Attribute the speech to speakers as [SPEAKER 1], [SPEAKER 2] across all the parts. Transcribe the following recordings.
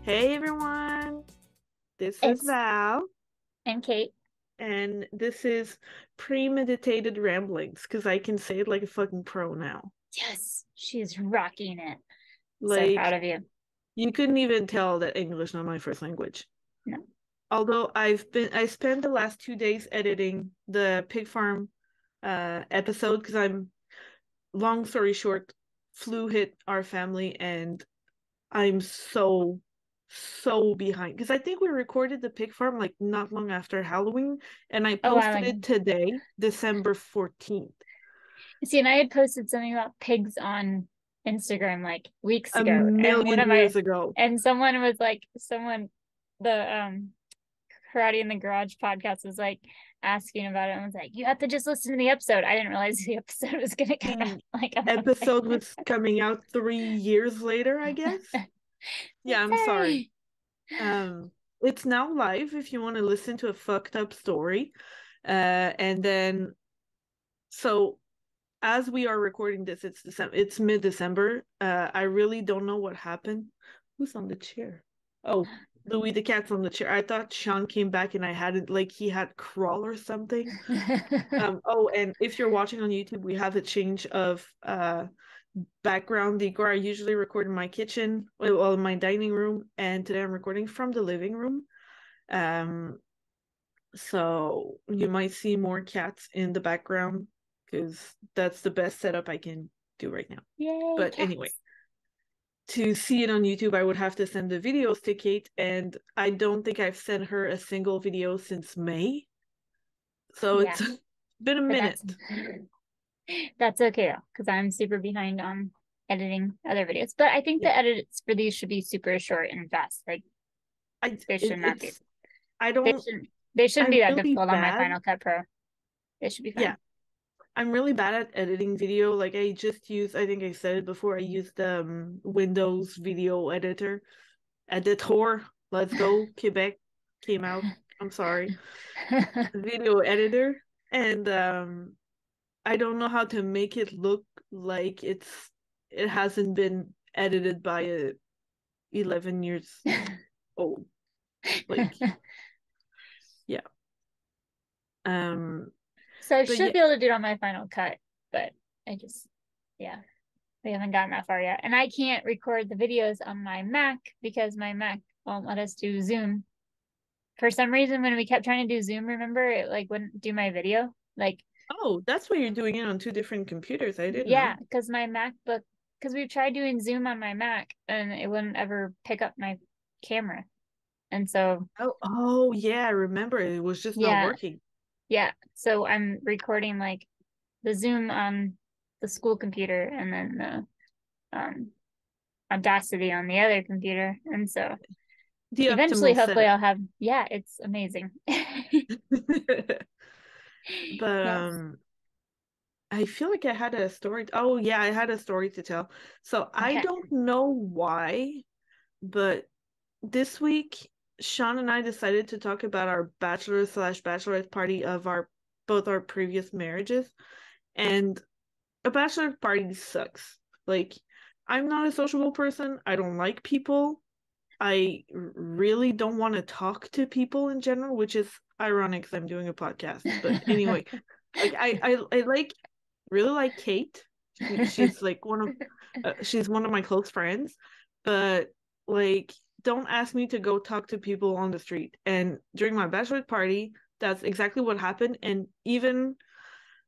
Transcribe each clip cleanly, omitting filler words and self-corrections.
[SPEAKER 1] Hey everyone, this is
[SPEAKER 2] It's
[SPEAKER 1] Val,
[SPEAKER 2] and Kate.
[SPEAKER 1] and this is premeditated ramblings because I can say it like a fucking pro now.
[SPEAKER 2] Yes, she's rocking it. So proud
[SPEAKER 1] Like,
[SPEAKER 2] of you.
[SPEAKER 1] you couldn't even tell that English not my first language.
[SPEAKER 2] No.
[SPEAKER 1] Although I spent the last 2 days editing the pig farm episode because long story short, flu hit our family and I'm so behind because I think we recorded the pig farm like not long after Halloween and I
[SPEAKER 2] A while
[SPEAKER 1] posted
[SPEAKER 2] ago.
[SPEAKER 1] it today, December 14th.
[SPEAKER 2] See, and I had posted something about pigs on Instagram like weeks
[SPEAKER 1] A
[SPEAKER 2] ago. And one
[SPEAKER 1] million
[SPEAKER 2] of my
[SPEAKER 1] years ago.
[SPEAKER 2] and someone was like the Karate in the Garage podcast was like asking about it and was like, you have to just listen to the episode. I didn't realize the episode was gonna come out
[SPEAKER 1] The
[SPEAKER 2] like a month
[SPEAKER 1] episode
[SPEAKER 2] later.
[SPEAKER 1] was coming out 3 years later, I guess. Yeah, I'm sorry.
[SPEAKER 2] Sorry.
[SPEAKER 1] It's now live if you want to listen to a fucked up story. And then so as we are recording this, it's December, it's mid-December. I really don't know what happened. Who's on the chair? Oh, Louis the cat's on the chair. I thought Sean came back and I hadn't like he had crawl or something. Oh, and if you're watching on YouTube, we have a change of background decor. I usually record in my kitchen, well, in my dining room, and today I'm recording from the living room. Um, so you might see more cats in the background because that's the best setup I can do right now.
[SPEAKER 2] Yay,
[SPEAKER 1] But anyway,
[SPEAKER 2] cats.
[SPEAKER 1] to see it on YouTube, I would have to send the videos to Kate, and I don't think I've sent her a single video since May. So
[SPEAKER 2] Yeah,
[SPEAKER 1] it's been a
[SPEAKER 2] but that's
[SPEAKER 1] minute.
[SPEAKER 2] That's okay though, because I'm super behind on editing other videos. But I think
[SPEAKER 1] Yeah.
[SPEAKER 2] the edits for these should be super short and fast. Like they should not be.
[SPEAKER 1] It's I
[SPEAKER 2] They
[SPEAKER 1] don't
[SPEAKER 2] shouldn't. They shouldn't
[SPEAKER 1] I'm
[SPEAKER 2] be that
[SPEAKER 1] really
[SPEAKER 2] difficult on my
[SPEAKER 1] bad.
[SPEAKER 2] Final Cut Pro. They should be
[SPEAKER 1] Yeah,
[SPEAKER 2] fine.
[SPEAKER 1] I'm really bad at editing video. Like I just use, I think I said it before, I used Windows video editor. Let's go. Quebec came out. I'm sorry. Video editor. And I don't know how to make it look like it hasn't been edited by a 11 years old. Like, yeah. Um,
[SPEAKER 2] So I
[SPEAKER 1] but
[SPEAKER 2] should
[SPEAKER 1] yeah,
[SPEAKER 2] be able to do it on my Final Cut, but I just, yeah, we haven't gotten that far yet. And I can't record the videos on my Mac because my Mac won't let us do Zoom. For some reason, when we kept trying to do Zoom, remember, it like wouldn't do my video. Like
[SPEAKER 1] oh, that's why you're doing it on two different computers. I didn't
[SPEAKER 2] yeah,
[SPEAKER 1] know.
[SPEAKER 2] because my MacBook, because we tried doing Zoom on my Mac and it wouldn't ever pick up my camera. And so,
[SPEAKER 1] Oh yeah, I remember it was just not
[SPEAKER 2] yeah,
[SPEAKER 1] working.
[SPEAKER 2] yeah. So I'm recording like the Zoom on the school computer and then the Audacity on the other computer. And so
[SPEAKER 1] The
[SPEAKER 2] eventually,
[SPEAKER 1] optimal
[SPEAKER 2] hopefully,
[SPEAKER 1] setup.
[SPEAKER 2] I'll have, yeah, it's amazing.
[SPEAKER 1] But
[SPEAKER 2] Yes.
[SPEAKER 1] I feel like I had a story. Oh yeah, I had a story to tell. So I
[SPEAKER 2] Okay.
[SPEAKER 1] don't know why, but this week Sean and I decided to talk about our bachelor slash bachelorette party of our both our previous marriages. And a bachelor party sucks. Like, I'm not a sociable person. I don't like people. I really don't want to talk to people in general, which is ironic because I'm doing a podcast. But anyway, like I like really like Kate. She's like she's one of my close friends, but like don't ask me to go talk to people on the street. And during my bachelorette party, that's exactly what happened. And even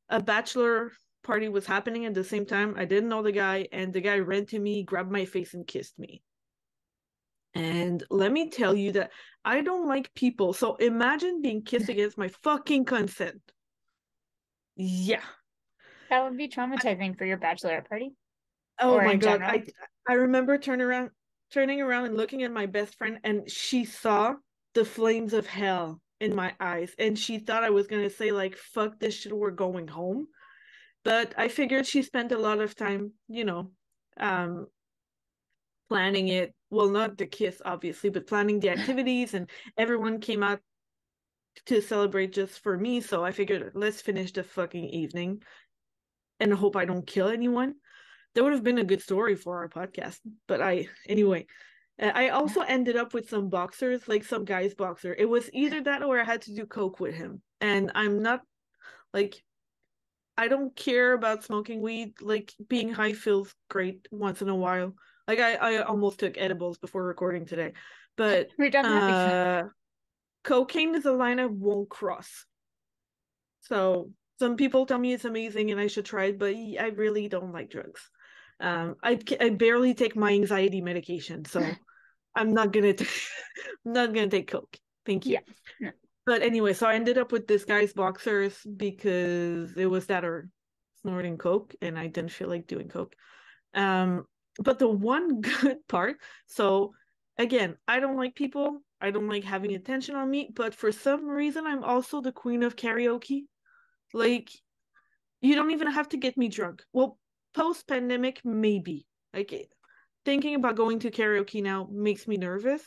[SPEAKER 1] a bachelor party was happening at the same time. I didn't know the guy, and the guy ran to me, grabbed my face, and kissed me. And let me tell you that I don't like people. So imagine being kissed against my fucking consent. Yeah.
[SPEAKER 2] That would be traumatizing for your bachelorette party
[SPEAKER 1] Oh
[SPEAKER 2] or
[SPEAKER 1] my
[SPEAKER 2] in
[SPEAKER 1] God.
[SPEAKER 2] general.
[SPEAKER 1] I remember turning around and looking at my best friend, and she saw the flames of hell in my eyes. And she thought I was gonna say, like, fuck this shit, we're going home. But I figured she spent a lot of time, planning it. Well, not the kiss, obviously, but planning the activities, and everyone came out to celebrate just for me. So I figured, let's finish the fucking evening and hope I don't kill anyone. That would have been a good story for our podcast. But anyway. I also ended up with some boxers, like some guy's boxer. It was either that or I had to do coke with him. And I'm not like I don't care about smoking weed. Like being high feels great once in a while. Like I almost took edibles before recording today. But
[SPEAKER 2] We've done that before.
[SPEAKER 1] cocaine is a line I won't cross. So some people tell me it's amazing and I should try it, but I really don't like drugs. I barely take my anxiety medication, so I'm not gonna I'm not gonna take coke. Thank you.
[SPEAKER 2] Yeah. No.
[SPEAKER 1] But anyway, so I ended up with this guy's boxers because it was that or snorting coke, and I didn't feel like doing coke. Um, but the one good part, so again, I don't like people. I don't like having attention on me, but for some reason, I'm also the queen of karaoke. Like, you don't even have to get me drunk. Well, post pandemic, maybe. Like, thinking about going to karaoke now makes me nervous.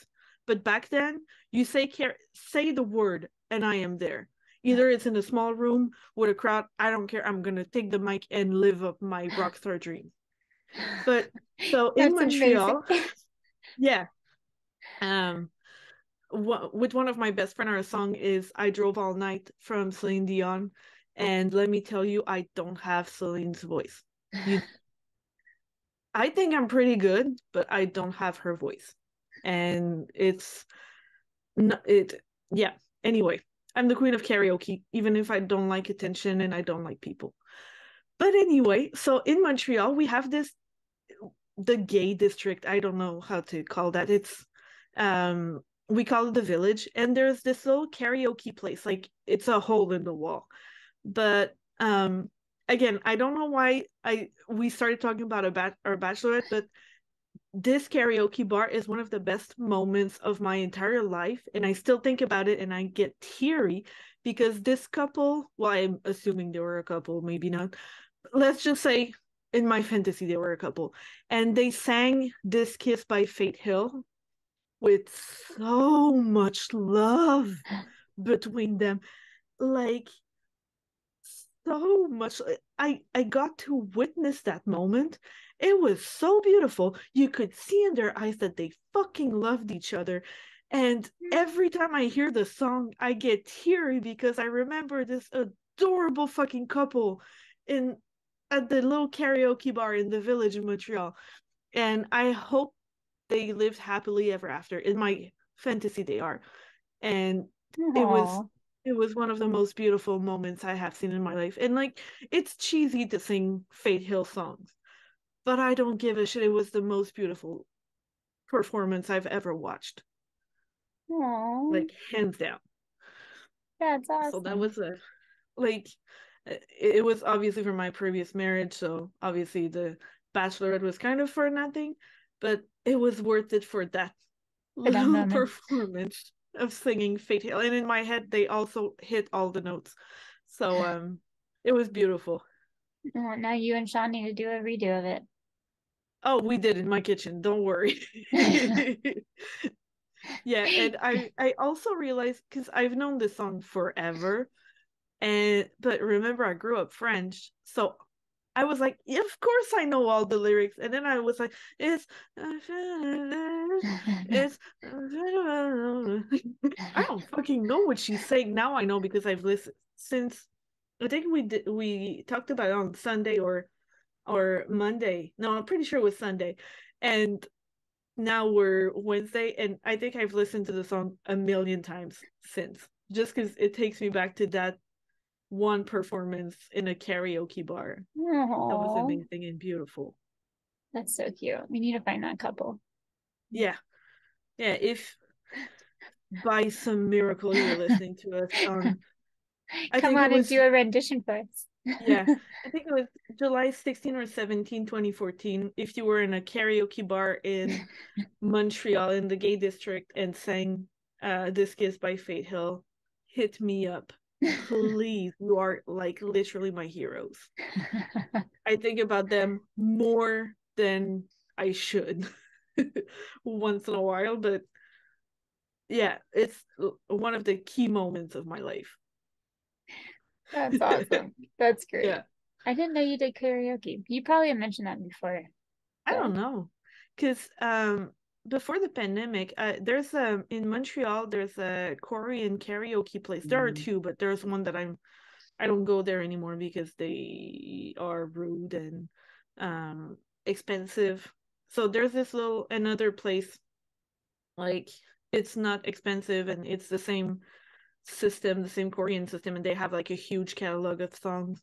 [SPEAKER 1] But back then, you say the word, and I am there. Either it's in a small room with a crowd. I don't care. I'm gonna take the mic and live up my rock star dream. But so in
[SPEAKER 2] That's amazing.
[SPEAKER 1] Montreal, yeah, um, with one of my best friend, our song is "I Drove All Night" from Celine Dion, and let me tell you, I don't have Celine's voice. You, I think I'm pretty good, but I don't have her voice, and it's not it. Yeah. Anyway, I'm the queen of karaoke, even if I don't like attention and I don't like people. But anyway, so in Montreal, we have this the gay district. I don't know how to call that. It's we call it the village, and there's this little karaoke place. Like it's a hole in the wall. But again, I don't know why I we started talking about our bachelorette, but this karaoke bar is one of the best moments of my entire life, and I still think about it and I get teary because this couple, well, I'm assuming they were a couple, maybe not, let's just say in my fantasy they were a couple, and they sang This Kiss by Fate Hill with so much love between them, like so much. I got to witness that moment. It was so beautiful. You could see in their eyes that they fucking loved each other. And every time I hear the song, I get teary because I remember this adorable fucking couple in at the little karaoke bar in the village in Montreal. And I hope they lived happily ever after. In my fantasy they are. And it was
[SPEAKER 2] Aww.
[SPEAKER 1] it was one of the most beautiful moments I have seen in my life. And like it's cheesy to sing Fate Hill songs, but I don't give a shit. It was the most beautiful performance I've ever watched.
[SPEAKER 2] Aww.
[SPEAKER 1] Like hands down.
[SPEAKER 2] That's
[SPEAKER 1] So that
[SPEAKER 2] awesome.
[SPEAKER 1] was a like it was obviously from my previous marriage, so obviously the bachelorette was kind of for nothing, but it was worth it for that
[SPEAKER 2] For that
[SPEAKER 1] little
[SPEAKER 2] moment.
[SPEAKER 1] performance of singing Fate Hill. And in my head they also hit all the notes. So it was beautiful.
[SPEAKER 2] Well, now you and Sean need to do a redo of it.
[SPEAKER 1] Oh, we did in my kitchen, don't worry. Yeah, and I also realized because I've known this song forever, and but remember I grew up French, so I was like, yeah, of course I know all the lyrics. And then I was like, it's I don't fucking know what she's saying. Now I know because I've listened since I think we talked about it on Sunday or Monday. No, I'm pretty sure it was Sunday. And now we're Wednesday, and I think I've listened to the song a million times since. Just because it takes me back to that one performance in a karaoke bar. That was
[SPEAKER 2] Aww.
[SPEAKER 1] amazing and beautiful.
[SPEAKER 2] That's so cute. We need to find that couple.
[SPEAKER 1] Yeah. Yeah. If by some miracle you're listening to us on, I
[SPEAKER 2] Come
[SPEAKER 1] think it
[SPEAKER 2] on and
[SPEAKER 1] was,
[SPEAKER 2] do a rendition for us.
[SPEAKER 1] yeah, I think it was July 16 or 17, 2014. If you were in a karaoke bar in Montreal in the gay district and sang This Kiss by Fate Hill, hit me up. Please. You are like literally my heroes. I think about them more than I should once in a while, but yeah, it's one of the key moments of my life.
[SPEAKER 2] That's awesome. That's
[SPEAKER 1] Yeah,
[SPEAKER 2] great. I didn't know you did karaoke. You probably have mentioned that before,
[SPEAKER 1] I
[SPEAKER 2] but
[SPEAKER 1] don't know, because before the pandemic, there's a in Montreal. There's a Korean karaoke place. There are two, but there's one that I don't go there anymore because they are rude and expensive. So there's this little another place, like it's not expensive and it's the same system, the same Korean system, and they have like a huge catalog of songs.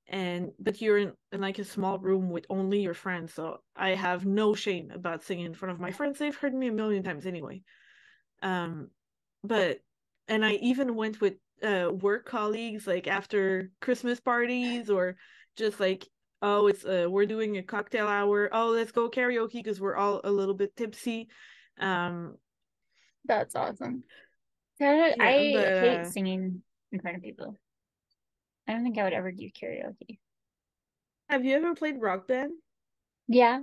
[SPEAKER 1] And but you're in like a small room with only your friends, so I have no shame about singing in front of my friends. They've heard me a million times anyway. Um, but and I even went with work colleagues like after Christmas parties or just like, oh, it's we're doing a cocktail hour. Oh, let's go karaoke because we're all a little bit tipsy. Um,
[SPEAKER 2] That's awesome.
[SPEAKER 1] yeah,
[SPEAKER 2] I
[SPEAKER 1] but
[SPEAKER 2] hate singing in front of people. I don't think I would ever do karaoke.
[SPEAKER 1] have you ever played Rock Band?
[SPEAKER 2] Yeah,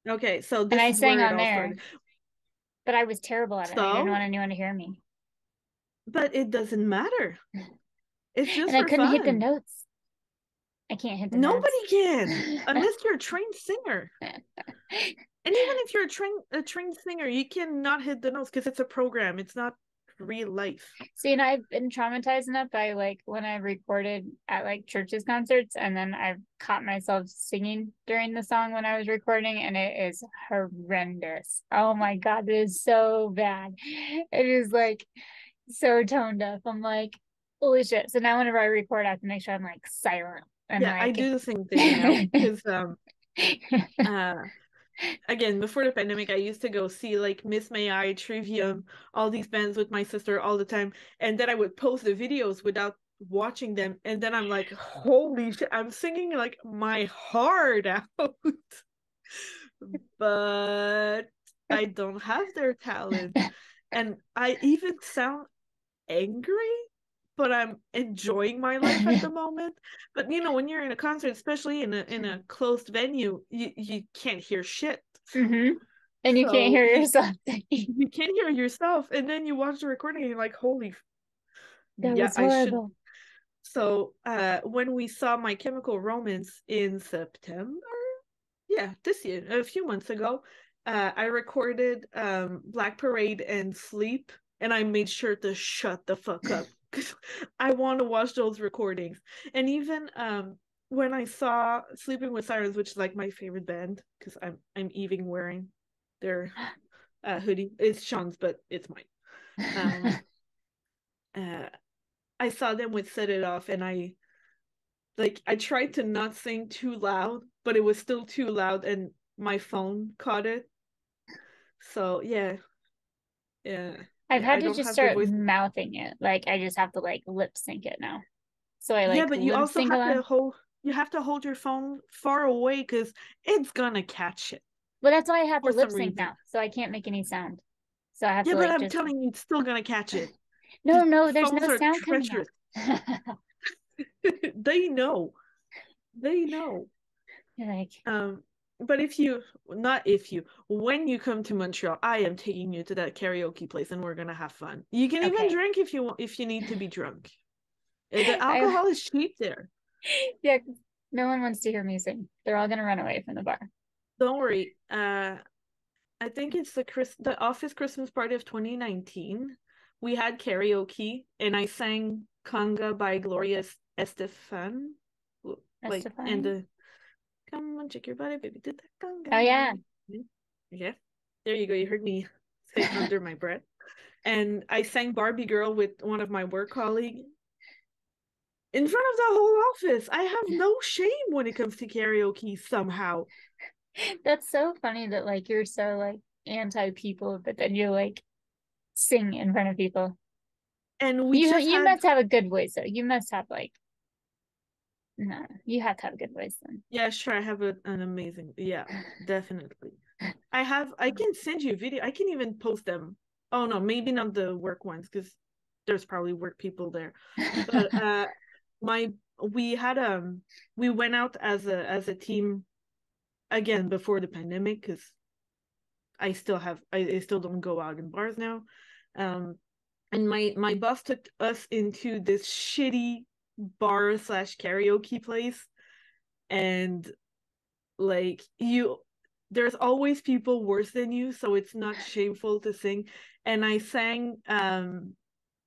[SPEAKER 1] Okay, so
[SPEAKER 2] and
[SPEAKER 1] this
[SPEAKER 2] I
[SPEAKER 1] is
[SPEAKER 2] sang
[SPEAKER 1] where it
[SPEAKER 2] on
[SPEAKER 1] all
[SPEAKER 2] there,
[SPEAKER 1] started.
[SPEAKER 2] but I was terrible at it. I didn't want
[SPEAKER 1] So,
[SPEAKER 2] anyone to hear me.
[SPEAKER 1] but it doesn't matter. It's just
[SPEAKER 2] And I
[SPEAKER 1] for
[SPEAKER 2] couldn't hit the
[SPEAKER 1] fun.
[SPEAKER 2] notes. I can't hit the notes.
[SPEAKER 1] Nobody can, unless you're a trained singer. And even if you're a trained singer, you cannot hit the notes because it's a program. It's not real life.
[SPEAKER 2] See, and I've been traumatized enough by like when I recorded at like churches concerts, and then I've caught myself singing during the song when I was recording, and it is horrendous. Oh my God, it is so bad. It is like so tone deaf. I'm like, holy shit. So now whenever I record, I have to make sure I'm like silent and
[SPEAKER 1] Yeah, I
[SPEAKER 2] like
[SPEAKER 1] do the same thing now because uh again, before the pandemic, I used to go see like Miss May I, Trivium, all these bands with my sister all the time, and then I would post the videos without watching them, and then I'm like, holy shit, I'm singing like my heart out. But I don't have their talent. And I even sound angry, but I'm enjoying my life at the moment. But when you're in a concert, especially in a closed venue, you can't hear shit.
[SPEAKER 2] mm-hmm. And you can't
[SPEAKER 1] So
[SPEAKER 2] hear
[SPEAKER 1] you
[SPEAKER 2] yourself.
[SPEAKER 1] you can't hear yourself, and then you watch the recording and you're like, holy,
[SPEAKER 2] That
[SPEAKER 1] yeah,
[SPEAKER 2] was
[SPEAKER 1] I should.
[SPEAKER 2] horrible.
[SPEAKER 1] So when we saw My Chemical Romance in September, yeah, this year, a few months ago, I recorded Black Parade and Sleep, and I made sure to shut the fuck up because I want to watch those recordings. And even when I saw Sleeping with Sirens, which is like my favorite band, because I'm even wearing their hoodie. It's Sean's, but it's mine. Um, uh, I saw them with Set It Off, and I tried to not sing too loud, but it was still too loud, and my phone caught it. So yeah, yeah,
[SPEAKER 2] I've
[SPEAKER 1] yeah.
[SPEAKER 2] had
[SPEAKER 1] I
[SPEAKER 2] to
[SPEAKER 1] don't
[SPEAKER 2] just
[SPEAKER 1] have the
[SPEAKER 2] start
[SPEAKER 1] voice.
[SPEAKER 2] mouthing it. Like I just have to like lip sync it now. So I
[SPEAKER 1] Yeah,
[SPEAKER 2] like
[SPEAKER 1] but you
[SPEAKER 2] lip
[SPEAKER 1] also
[SPEAKER 2] sync a
[SPEAKER 1] have
[SPEAKER 2] lot.
[SPEAKER 1] to hold. You have to hold your phone far away because it's gonna catch it
[SPEAKER 2] But that's why I have to
[SPEAKER 1] for
[SPEAKER 2] lip
[SPEAKER 1] some
[SPEAKER 2] sync
[SPEAKER 1] reason.
[SPEAKER 2] now. So I can't make any sound. So I have
[SPEAKER 1] Yeah,
[SPEAKER 2] to
[SPEAKER 1] but
[SPEAKER 2] like
[SPEAKER 1] I'm
[SPEAKER 2] just
[SPEAKER 1] telling you, it's still gonna catch it.
[SPEAKER 2] no,
[SPEAKER 1] Because
[SPEAKER 2] no, there's
[SPEAKER 1] phones
[SPEAKER 2] no
[SPEAKER 1] are
[SPEAKER 2] sound coming
[SPEAKER 1] treacherous.
[SPEAKER 2] out.
[SPEAKER 1] They know. They know.
[SPEAKER 2] You're like,
[SPEAKER 1] Um, but if you, not if you, when you come to Montreal, I am taking you to that karaoke place and we're gonna have fun. You can even
[SPEAKER 2] okay.
[SPEAKER 1] drink if you want, if you need to be drunk. The
[SPEAKER 2] I
[SPEAKER 1] alcohol is cheap there.
[SPEAKER 2] yeah, no one wants to hear me sing. They're all gonna run away from the bar.
[SPEAKER 1] Don't worry. I think it's the office Christmas party of 2019. We had karaoke and I sang Conga by Gloria Estefan.
[SPEAKER 2] That's
[SPEAKER 1] Like and
[SPEAKER 2] fine.
[SPEAKER 1] the come on, check your body, baby, did that
[SPEAKER 2] Oh yeah.
[SPEAKER 1] conga. Yeah. There you go. You heard me say it under my breath. And I sang Barbie Girl with one of my work colleagues in front of the whole office. I have no shame when it comes to karaoke somehow.
[SPEAKER 2] That's so funny that like you're so like anti people, but then you like sing in front of people.
[SPEAKER 1] And we
[SPEAKER 2] You
[SPEAKER 1] just
[SPEAKER 2] you
[SPEAKER 1] had,
[SPEAKER 2] must have a good voice though. You must have like no, you have to have a good voice then.
[SPEAKER 1] yeah, sure, I have an amazing, yeah, definitely. I can send you a video. I can even post them. Oh no, maybe not the work ones because there's probably work people there. But my we had we went out as a team again before the pandemic because I still don't go out in bars now. Um, and my boss took us into this shitty bar slash karaoke place, and like there's always people worse than you, so it's not shameful to sing. And I sang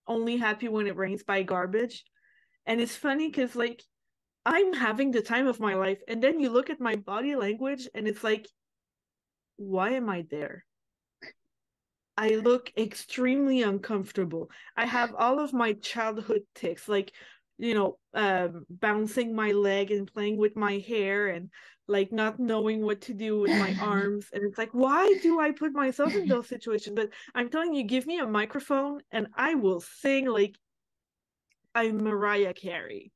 [SPEAKER 1] Only Happy When It Rains by Garbage. And it's funny because like I'm having the time of my life, and then you look at my body language and it's like, why am I there? I look extremely uncomfortable. I have all of my childhood tics, like, bouncing my leg and playing with my hair and like not knowing what to do with my arms. And it's like, why do I put myself in those situations? But I'm telling you, give me a microphone and I will sing like I'm Mariah Carey.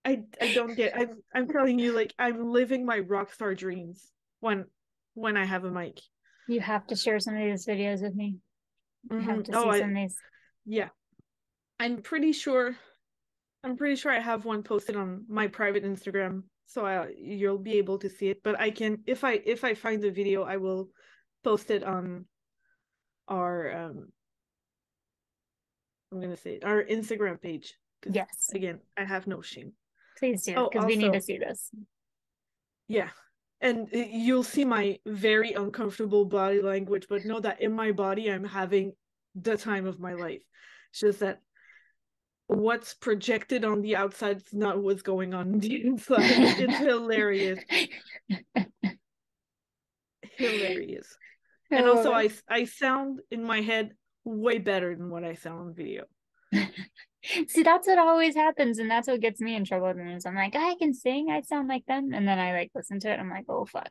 [SPEAKER 1] I don't get. I'm telling you, like I'm living my rock star dreams when I have a mic.
[SPEAKER 2] You have to share some of these videos with me. I have to
[SPEAKER 1] Oh,
[SPEAKER 2] see some of these.
[SPEAKER 1] Yeah. I'm pretty sure I have one posted on my private Instagram, so you'll be able to see it. But I can, if I find the video, I will post it on our I'm gonna say it, our Instagram page.
[SPEAKER 2] Yes.
[SPEAKER 1] Again, I have no shame.
[SPEAKER 2] Please do,
[SPEAKER 1] Oh,
[SPEAKER 2] because we need to see this.
[SPEAKER 1] Yeah. And you'll see my very uncomfortable body language, but know that in my body, I'm having the time of my life. It's just that what's projected on the outside is not what's going on the inside. It's hilarious. Hilarious. And also, I sound in my head way better than what I sound on video.
[SPEAKER 2] See, that's what always happens, and that's what gets me in trouble. And I'm like, I can sing, I sound like them, and then I like listen to it. I'm like, oh fuck,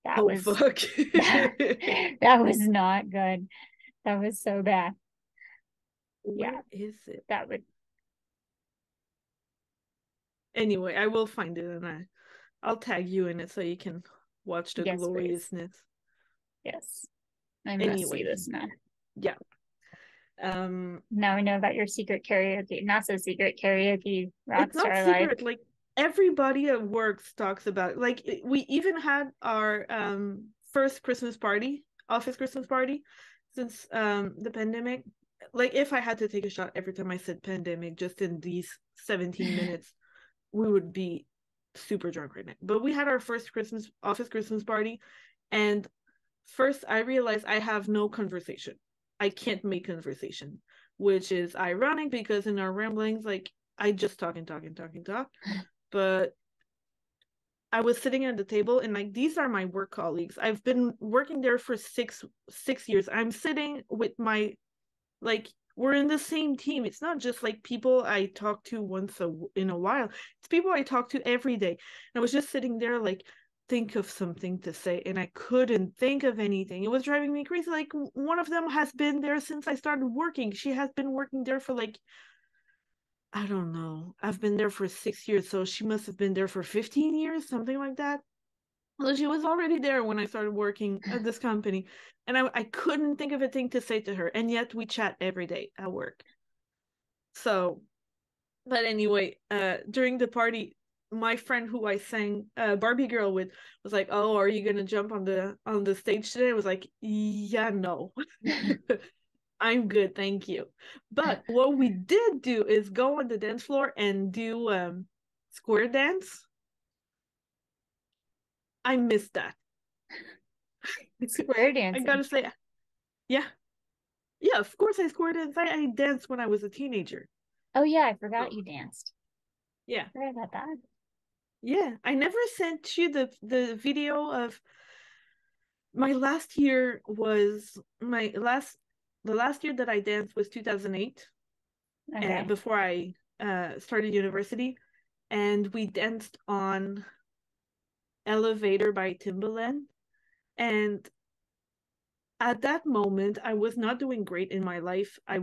[SPEAKER 2] that was that was not good. That was so bad.
[SPEAKER 1] Where is it?
[SPEAKER 2] That would.
[SPEAKER 1] Anyway, I will find it and I'll tag you in it so you can watch the gloriousness.
[SPEAKER 2] Please. Yes, I must see this now.
[SPEAKER 1] Yeah.
[SPEAKER 2] Now we know about your secret karaoke, not so secret karaoke rock star life. It's not secret.
[SPEAKER 1] Like everybody at work talks about it. Like we even had our first Christmas party, office Christmas party, since the pandemic. Like if I had to take a shot every time I said pandemic, just in these 17 minutes, we would be super drunk right now. But we had our first office Christmas party, and first I realized I have no conversation. I can't make conversation, which is ironic because in our ramblings, like I just talk. But I was sitting at the table and like these are my work colleagues. I've been working there for six years. I'm sitting with my we're in the same team. It's not just like people I talk to once in a while. It's people I talk to every day. And I was just sitting there like, think of something to say, and I couldn't think of anything. It was driving me crazy. Like one of them has been there since I started working. She has been working there for like, I don't know. I've been there for 6 years, so she must have been there for 15 years, something like that. Well, she was already there when I started working at this company, and I couldn't think of a thing to say to her, and yet we chat every day at work. So, but anyway, during the party, my friend who I sang Barbie Girl with was like, "Oh, are you gonna jump on the stage today?" I was like, "Yeah, no, I'm good, thank you." But what we did do is go on the dance floor and do square dance. I missed that.
[SPEAKER 2] Square dancing.
[SPEAKER 1] I gotta say, yeah, of course I square danced. I danced when I was a teenager.
[SPEAKER 2] Oh yeah, I forgot you danced.
[SPEAKER 1] Yeah,
[SPEAKER 2] I forgot about that.
[SPEAKER 1] Yeah, I never sent you the video of my last year was the last year that I danced was 2008. Okay. Before I started university, and we danced on Elevator by Timbaland. And at that moment, I was not doing great in my life. I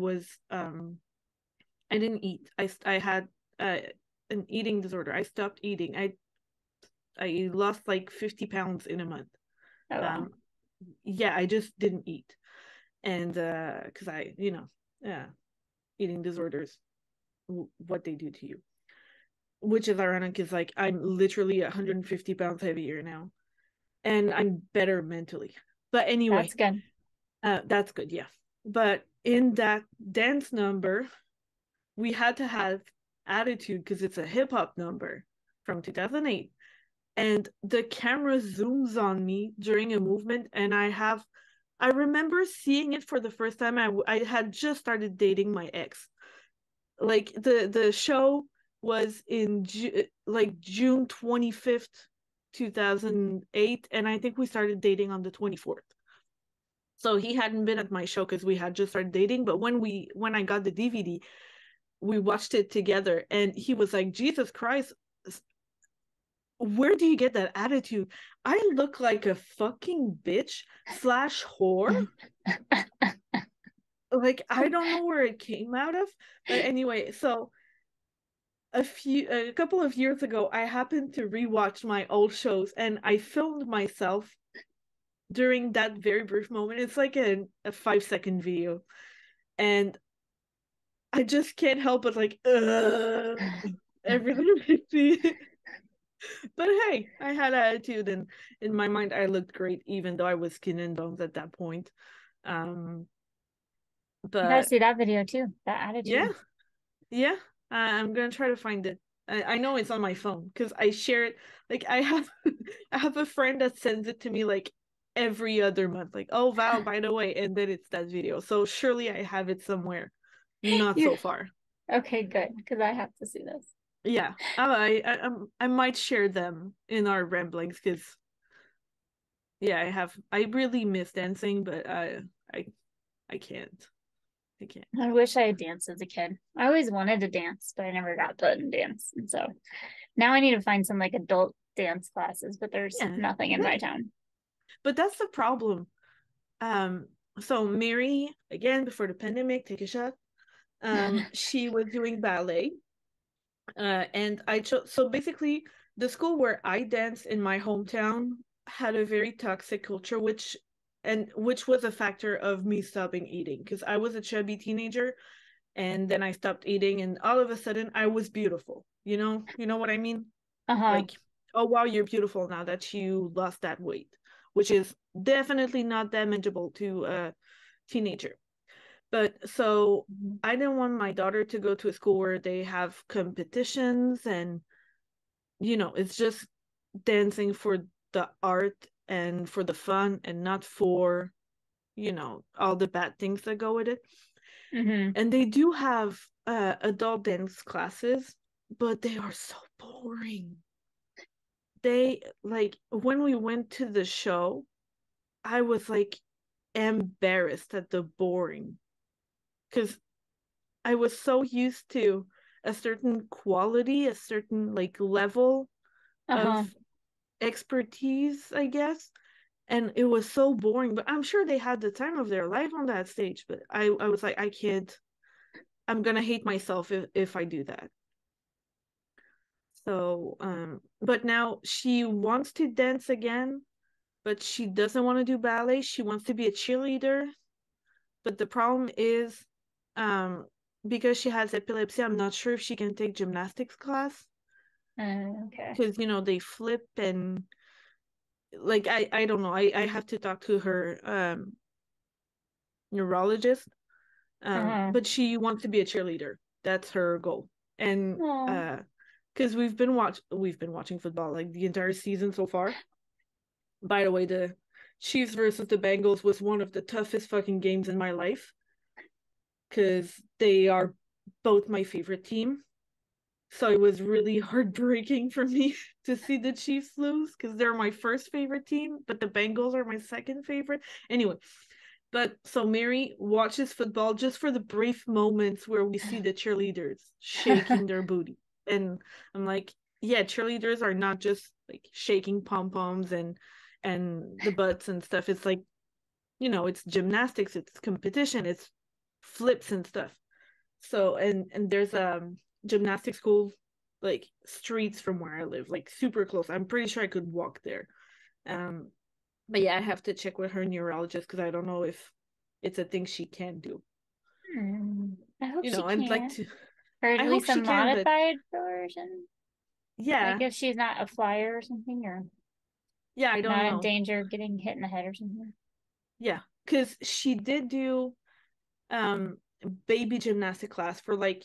[SPEAKER 1] didn't eat. I had an eating disorder. I stopped eating. I lost like 50 pounds in a month. Oh, wow. Yeah, I just didn't eat. And because eating disorders, what they do to you. Which is ironic because like I'm literally 150 pounds heavier now. And I'm better mentally. But anyway.
[SPEAKER 2] That's good.
[SPEAKER 1] That's good, yeah. But in that dance number, we had to have attitude because it's a hip hop number from 2008. and the camera zooms on me during a movement, and I remember seeing it for the first time. I had just started dating my ex. Like the show was in like June 25th, 2008, and I think we started dating on the 24th. So he hadn't been at my show because we had just started dating, but when I got the DVD, we watched it together, and he was like, Jesus Christ, where do you get that attitude? I look like a fucking bitch slash whore. Like, I don't know where it came out of. But anyway, so a couple of years ago, I happened to rewatch my old shows, and I filmed myself during that very brief moment. It's like a 5 second video. And I just can't help but like, every time. But hey, I had attitude, and in my mind, I looked great, even though I was skin and bones at that point. Um,
[SPEAKER 2] I gotta
[SPEAKER 1] but
[SPEAKER 2] see that video too. That
[SPEAKER 1] yeah,
[SPEAKER 2] attitude.
[SPEAKER 1] yeah, I'm gonna try to find it. I know it's on my phone because I share it. Like I have, I have a friend that sends it to me like every other month. Like, oh Val, by the way, and then it's that video. So surely I have it somewhere, not
[SPEAKER 2] You
[SPEAKER 1] so far.
[SPEAKER 2] okay, good, because I have to see this.
[SPEAKER 1] Yeah, I might share them in our ramblings because yeah, I really miss dancing, but I I can't. I can't.
[SPEAKER 2] I wish I had danced as a kid. I always wanted to dance, but I never got to dance. And so now I need to find some like adult dance classes, but there's
[SPEAKER 1] Yeah.
[SPEAKER 2] nothing in my
[SPEAKER 1] Right.
[SPEAKER 2] town.
[SPEAKER 1] But that's the problem. Um so Mary, again, before the pandemic, take a shot. She was doing ballet. And I chose, so basically the school where I danced in my hometown had a very toxic culture, which was a factor of me stopping eating because I was a chubby teenager, and then I stopped eating, and all of a sudden I was beautiful. You know what I mean?
[SPEAKER 2] Uh-huh.
[SPEAKER 1] Like, oh wow, you're beautiful now that you lost that weight, which is definitely not damageable to a teenager. But so I didn't want my daughter to go to a school where they have competitions, and it's just dancing for the art and for the fun, and not for all the bad things that go with it.
[SPEAKER 2] Mm-hmm.
[SPEAKER 1] And they do have adult dance classes, but they are so boring. They, like, when we went to the show, I was like embarrassed at the boring, because I was so used to a certain quality, a certain like level of
[SPEAKER 2] Uh-huh.
[SPEAKER 1] expertise, I guess. And it was so boring, but I'm sure they had the time of their life on that stage. But I was like, I can't, I'm gonna hate myself if I do that. So, but now she wants to dance again, but she doesn't want to do ballet. She wants to be a cheerleader. But the problem is, um, because she has epilepsy, I'm not sure if she can take gymnastics class,
[SPEAKER 2] Okay.
[SPEAKER 1] because they flip, and like I don't know. I have to talk to her neurologist.
[SPEAKER 2] Uh-huh.
[SPEAKER 1] But she wants to be a cheerleader. That's her goal. And
[SPEAKER 2] Oh.
[SPEAKER 1] because we've been watching football like the entire season so far. By the way, the Chiefs versus the Bengals was one of the toughest fucking games in my life, because they are both my favorite team. So it was really heartbreaking for me to see the Chiefs lose, because they're my first favorite team, but the Bengals are my second favorite. Anyway, but so Mary watches football just for the brief moments where we see the cheerleaders shaking their booty. And I'm like, yeah, cheerleaders are not just like shaking pom poms and the butts and stuff. It's like, it's gymnastics, it's competition, it's flips and stuff. So and there's a gymnastics school like streets from where I live, like super close. I'm pretty sure I could walk there. Um, but yeah, I have to check with her neurologist because I don't know if it's a thing she can do.
[SPEAKER 2] I hope she
[SPEAKER 1] I'd like
[SPEAKER 2] can.
[SPEAKER 1] to.
[SPEAKER 2] Or at
[SPEAKER 1] I hope
[SPEAKER 2] least a
[SPEAKER 1] she can, but
[SPEAKER 2] modified version. Like
[SPEAKER 1] yeah,
[SPEAKER 2] if she's not a flyer or something, or
[SPEAKER 1] yeah, I don't
[SPEAKER 2] not in
[SPEAKER 1] know.
[SPEAKER 2] danger of getting hit in the head or something.
[SPEAKER 1] Yeah, because she did do um baby gymnastic class for like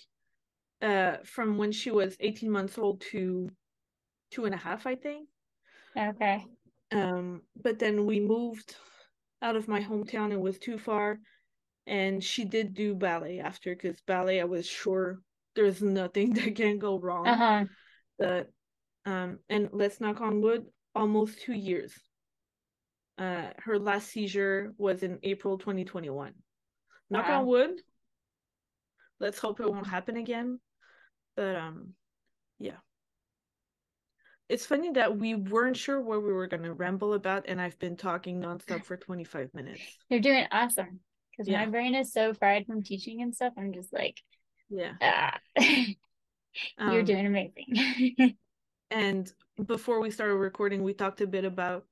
[SPEAKER 1] from when she was 18 months old to 2.5, I think.
[SPEAKER 2] Okay.
[SPEAKER 1] But then we moved out of my hometown. It was too far. And she did do ballet after, because ballet, I was sure there's nothing that can go wrong.
[SPEAKER 2] Uh-huh.
[SPEAKER 1] But and let's knock on wood, almost 2 years. Her last seizure was in April 2021. Knock on
[SPEAKER 2] Wow.
[SPEAKER 1] wood. Let's hope it won't happen again. But yeah. It's funny that we weren't sure what we were gonna ramble about, and I've been talking nonstop for 25 minutes.
[SPEAKER 2] You're doing awesome. Because my
[SPEAKER 1] Yeah.
[SPEAKER 2] brain is so fried from teaching and stuff. I'm just like,
[SPEAKER 1] Yeah.
[SPEAKER 2] ah. You're doing amazing.
[SPEAKER 1] And before we started recording, we talked a bit about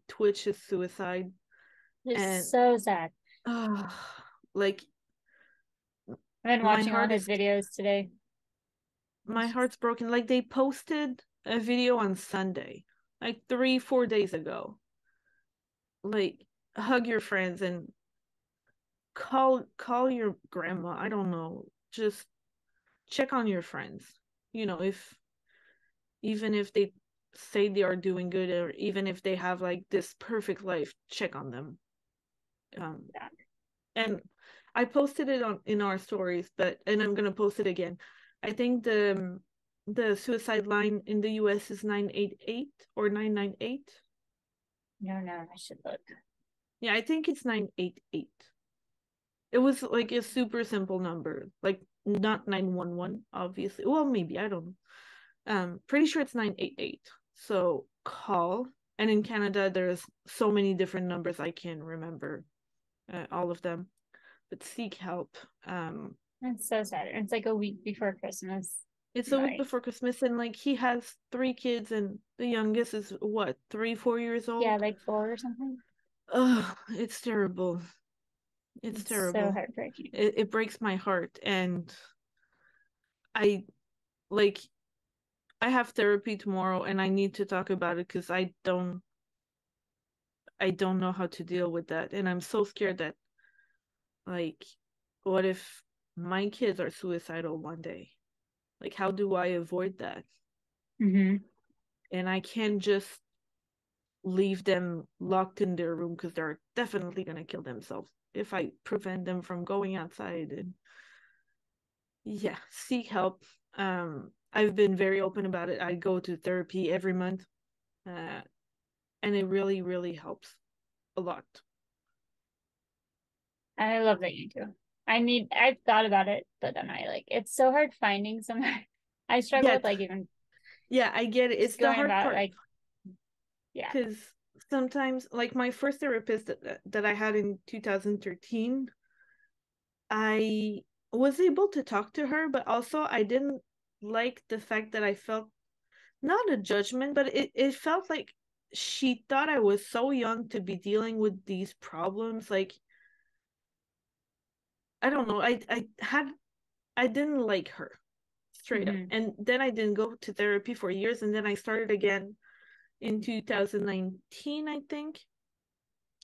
[SPEAKER 1] Twitch's suicide. And
[SPEAKER 2] It's so sad.
[SPEAKER 1] like
[SPEAKER 2] I've been
[SPEAKER 1] my
[SPEAKER 2] watching all
[SPEAKER 1] heart
[SPEAKER 2] his
[SPEAKER 1] is
[SPEAKER 2] videos today.
[SPEAKER 1] my heart's broken. Like, they posted a video on Sunday, like 3-4 days ago. Like, hug your friends and call your grandma. I don't know. Just check on your friends. If even if they say they are doing good, or even if they have like this perfect life, check on them.
[SPEAKER 2] Yeah.
[SPEAKER 1] And I posted it in our stories, and I'm gonna post it again. I think the suicide line in the US is 988 or 998.
[SPEAKER 2] No, I should look.
[SPEAKER 1] Yeah, I think it's 988. It was like a super simple number, like not 911, obviously. Well, maybe, I don't know. Pretty sure it's 988. So call. And in Canada, there's so many different numbers, I can't remember all of them. But seek help.
[SPEAKER 2] It's so sad. It's like a week before Christmas.
[SPEAKER 1] It's a week
[SPEAKER 2] Like,
[SPEAKER 1] before Christmas, and like he has 3 kids, and the youngest is what, 3-4 years
[SPEAKER 2] yeah,
[SPEAKER 1] old.
[SPEAKER 2] like 4 or something.
[SPEAKER 1] Ugh, it's terrible. It's
[SPEAKER 2] It's so
[SPEAKER 1] terrible.
[SPEAKER 2] heartbreaking.
[SPEAKER 1] It breaks my heart, and I like I have therapy tomorrow, and I need to talk about it because I don't know how to deal with that, and I'm so scared that, like, what if my kids are suicidal one day? Like, how do I avoid that?
[SPEAKER 2] Mm-hmm.
[SPEAKER 1] And I can't just leave them locked in their room, because they're definitely going to kill themselves if I prevent them from going outside. And yeah, seek help. I've been very open about it. I go to therapy every month, and it really, really helps a lot.
[SPEAKER 2] I love that you do. I've thought about it, but then it's so hard finding somewhere. I struggle
[SPEAKER 1] Yeah,
[SPEAKER 2] with like even
[SPEAKER 1] yeah, I get it.
[SPEAKER 2] just
[SPEAKER 1] It's the
[SPEAKER 2] going
[SPEAKER 1] hard
[SPEAKER 2] about
[SPEAKER 1] part,
[SPEAKER 2] like, yeah.
[SPEAKER 1] because sometimes, like, my first therapist that I had in 2013, I was able to talk to her, but also I didn't like the fact that I felt not a judgment, but it felt like she thought I was so young to be dealing with these problems. Like, I don't know. I didn't like her, straight up.
[SPEAKER 2] Mm-hmm.
[SPEAKER 1] And then I didn't go to therapy for years, and then I started again in 2019, I think.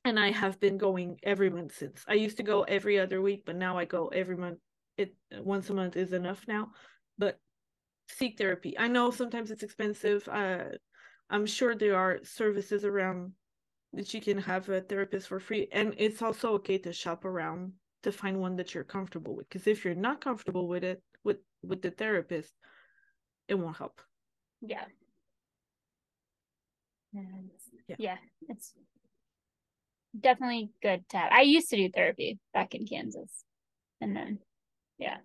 [SPEAKER 1] And I have been going every month since. I used to go every other week, but now I go every month. It Once a month is enough now. But seek therapy. I know sometimes it's expensive. I'm sure there are services around that you can have a therapist for free, and it's also okay to shop around to find one that you're comfortable with. Because if you're not comfortable with it, with the therapist, it won't help.
[SPEAKER 2] Yeah.
[SPEAKER 1] Yeah.
[SPEAKER 2] Yeah. It's definitely good to have. I used to do therapy back in Kansas. And then, yeah.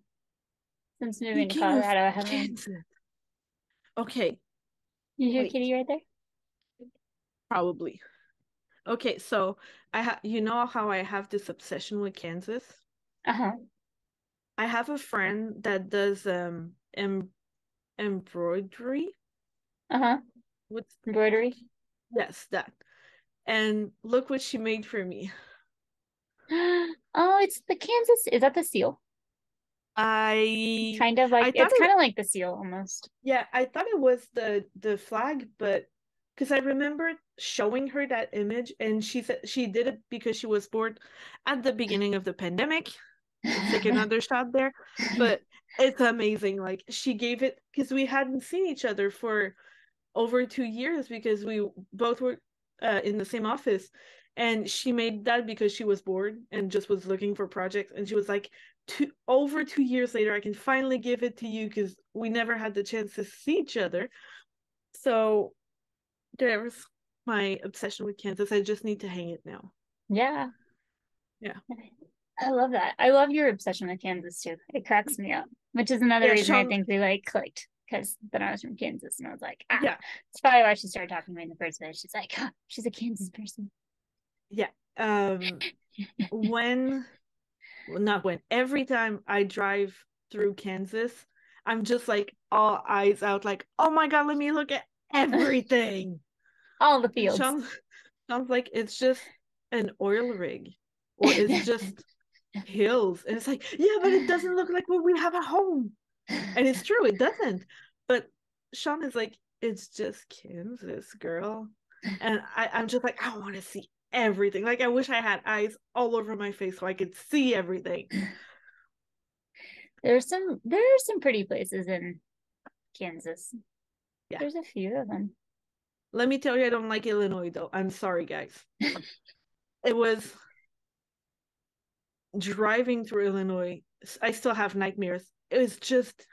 [SPEAKER 2] Since moving to
[SPEAKER 1] Speaking of
[SPEAKER 2] Colorado, I haven't.
[SPEAKER 1] Kansas, okay,
[SPEAKER 2] You hear
[SPEAKER 1] wait,
[SPEAKER 2] Kitty right there?
[SPEAKER 1] probably. Okay, so you know how I have this obsession with Kansas?
[SPEAKER 2] Uh-huh.
[SPEAKER 1] I have a friend that does embroidery.
[SPEAKER 2] Uh-huh.
[SPEAKER 1] What's
[SPEAKER 2] Embroidery.
[SPEAKER 1] Yes, that. And look what she made for me.
[SPEAKER 2] Oh, it's the Kansas. Is that the seal?
[SPEAKER 1] I
[SPEAKER 2] Kind of like
[SPEAKER 1] I thought
[SPEAKER 2] it's
[SPEAKER 1] it
[SPEAKER 2] kind of like the seal almost.
[SPEAKER 1] Yeah, I thought it was the flag, but because I remember showing her that image, and she said she did it because she was bored at the beginning of the pandemic. Let's take another shot there. But it's amazing. Like, she gave it because we hadn't seen each other for over 2 years because we both were in the same office. And she made that because she was bored and just was looking for projects. And she was like, over 2 years later, I can finally give it to you because we never had the chance to see each other. So there's my obsession with Kansas. I just need to hang it now.
[SPEAKER 2] Yeah.
[SPEAKER 1] Yeah.
[SPEAKER 2] I love that. I love your obsession with Kansas too. It cracks me up, which is another
[SPEAKER 1] Yeah,
[SPEAKER 2] reason I
[SPEAKER 1] Sean.
[SPEAKER 2] think we like clicked because then I was from Kansas and I was like,
[SPEAKER 1] Yeah.
[SPEAKER 2] it's probably why she started talking to me in the first place. She's like, she's a Kansas person.
[SPEAKER 1] Yeah. When, well, not when, every time I drive through Kansas, I'm just like all eyes out, like, oh my God, let me look at everything.
[SPEAKER 2] All the
[SPEAKER 1] And
[SPEAKER 2] fields.
[SPEAKER 1] Sounds like it's just an oil rig or it's just hills. And it's like, yeah, but it doesn't look like what we have at home. And it's true, it doesn't. But Sean is like, it's just Kansas, girl. And I'm just like, I want to see everything. Like, I wish I had eyes all over my face so I could see everything.
[SPEAKER 2] There are some pretty places in Kansas.
[SPEAKER 1] Yeah.
[SPEAKER 2] There's a few of them.
[SPEAKER 1] Let me tell you, I don't like Illinois, though. I'm sorry, guys. It was driving through Illinois. I still have nightmares. It was just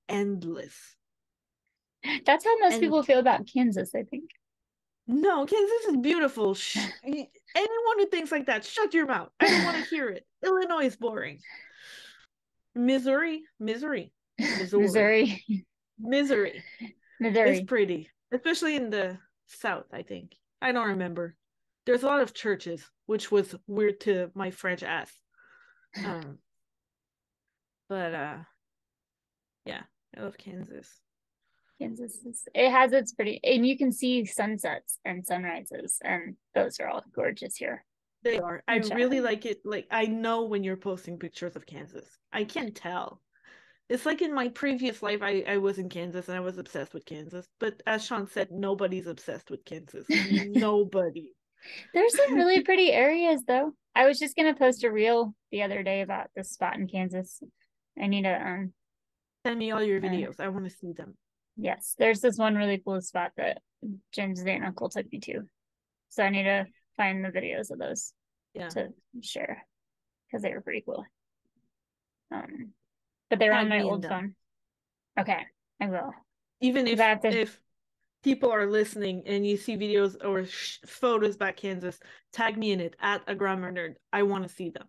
[SPEAKER 1] endless.
[SPEAKER 2] That's how most
[SPEAKER 1] And
[SPEAKER 2] people feel about Kansas, I think.
[SPEAKER 1] no, Kansas is beautiful. Anyone who thinks like that, shut your mouth. I don't want to hear it. Illinois is boring. Missouri, Missouri,
[SPEAKER 2] Missouri.
[SPEAKER 1] Missouri is
[SPEAKER 2] Missouri.
[SPEAKER 1] pretty, especially in the South, I think. I don't remember. There's a lot of churches, which was weird to my French ass. Um, but yeah, I love Kansas.
[SPEAKER 2] It has its pretty, and you can see sunsets and sunrises, and those are all gorgeous here.
[SPEAKER 1] They are. I really like it. Like, I know when you're posting pictures of Kansas. I can tell. It's like in my previous life, I was in Kansas and I was obsessed with Kansas. But as Sean said, nobody's obsessed with Kansas. Nobody.
[SPEAKER 2] There's some really pretty areas, though. I was just gonna post a reel the other day about this spot in Kansas. I need to
[SPEAKER 1] Send me all your videos. I want to see them.
[SPEAKER 2] yes, there's this one really cool spot that Jim's aunt and uncle took me to. So I need to find the videos of those to share because they were pretty cool. But they're on my old phone. Okay, I will.
[SPEAKER 1] Even if people are listening and you see videos or photos about Kansas, tag me in it at a grammar nerd. I want to see them.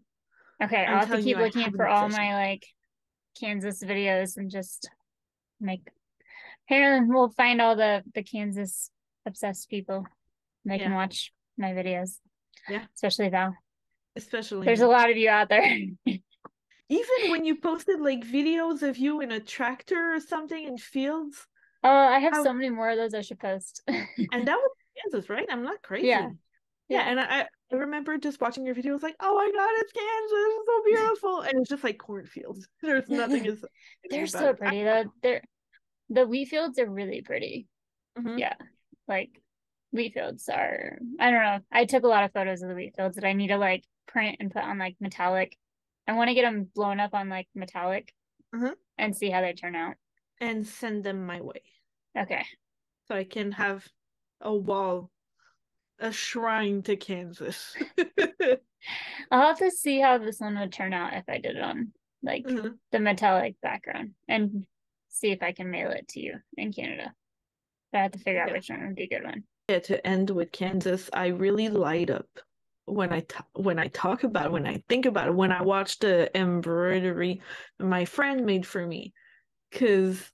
[SPEAKER 2] Okay, I'll have to keep looking for all my like Kansas videos and just make. Apparently, we'll find all the Kansas obsessed people. They can watch my videos.
[SPEAKER 1] Yeah,
[SPEAKER 2] especially Val.
[SPEAKER 1] Especially
[SPEAKER 2] there's a lot of you out there.
[SPEAKER 1] Even when you posted like videos of you in a tractor or something in fields.
[SPEAKER 2] Oh, I have so many more of those I should post.
[SPEAKER 1] And that was Kansas, right? I'm not crazy. Yeah, and I remember just watching your videos like, oh my God, it's Kansas, it's so beautiful. And it's just like cornfields. There's nothing as
[SPEAKER 2] they're so pretty though. The wheat fields are really pretty.
[SPEAKER 1] Mm-hmm.
[SPEAKER 2] Yeah. Like wheat fields are, I don't know. I took a lot of photos of the wheat fields that I need to like print and put on like metallic. I want to get them blown up on like metallic and see how they turn out.
[SPEAKER 1] And send them my way.
[SPEAKER 2] Okay.
[SPEAKER 1] So I can have a wall, a shrine to Kansas.
[SPEAKER 2] I'll have to see how this one would turn out if I did it on like the metallic background and see if I can mail it to you in Canada. But I have to figure out which one would be a good one.
[SPEAKER 1] Yeah, to end with Kansas, I really light up when I talk about it, when I think about it, when I watch the embroidery my friend made for me, because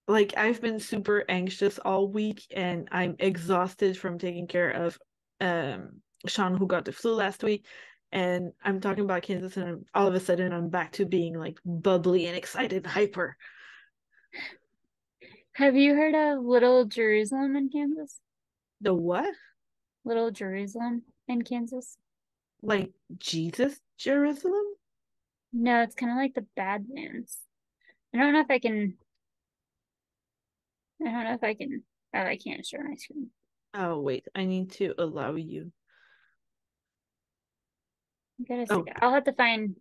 [SPEAKER 1] like I've been super anxious all week and I'm exhausted from taking care of Sean, who got the flu last week, and I'm talking about Kansas and all of a sudden I'm back to being like bubbly and excited, hyper.
[SPEAKER 2] Have you heard of Little Jerusalem in Kansas?
[SPEAKER 1] The what?
[SPEAKER 2] Little Jerusalem in Kansas?
[SPEAKER 1] Like Jesus Jerusalem?
[SPEAKER 2] No, it's kind of like the Badlands. I don't know if I can. Oh, I can't share my screen.
[SPEAKER 1] Oh, wait. I need to allow you.
[SPEAKER 2] I'll have to find.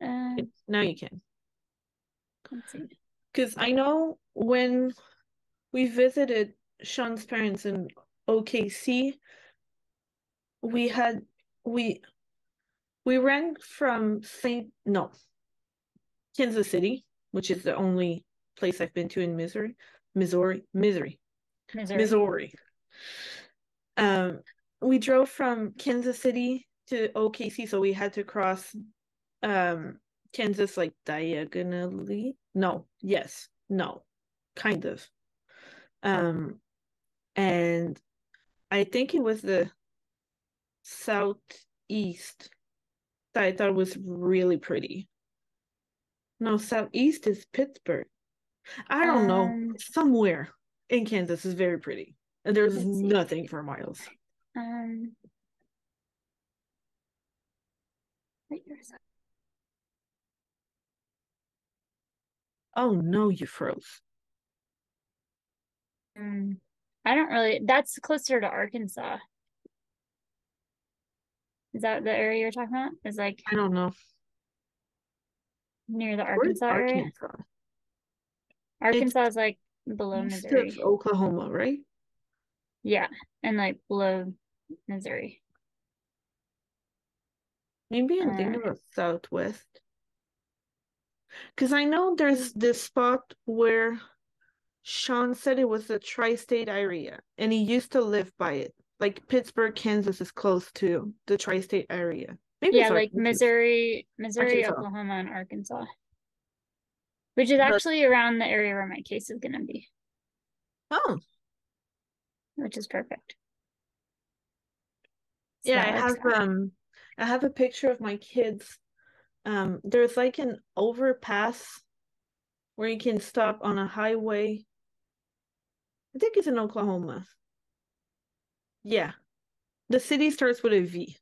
[SPEAKER 1] Now you can.
[SPEAKER 2] Let's see.
[SPEAKER 1] Because I know when we visited Sean's parents in OKC. We had we we ran from Kansas City, which is the only place I've been to in Missouri. Um, we drove from Kansas City to OKC, so we had to cross Kansas like diagonally. No, yes, no, kind of. And I think it was the southeast that I thought was really pretty. No, southeast is Pittsburgh. I don't know. Somewhere in Kansas is very pretty. And there's nothing for miles. Oh no, you froze.
[SPEAKER 2] I don't really, that's closer to Arkansas. Is that the area you're talking about? Is like,
[SPEAKER 1] I don't know.
[SPEAKER 2] Near the Arkansas area? Arkansas is like below Missouri.
[SPEAKER 1] East of Oklahoma, right?
[SPEAKER 2] Yeah, and like below Missouri.
[SPEAKER 1] Maybe I'm thinking about Southwest. Because I know there's this spot where Sean said it was the tri-state area, and he used to live by it. Like Pittsburgh, Kansas is close to the tri-state area.
[SPEAKER 2] Maybe yeah, like Missouri, Oklahoma, and Arkansas. Which is actually around the area where my case is going to be.
[SPEAKER 1] Oh.
[SPEAKER 2] Which is perfect.
[SPEAKER 1] So yeah, I have a picture of my kids. There's like an overpass where you can stop on a highway. I think it's in Oklahoma. Yeah. The city starts with a V.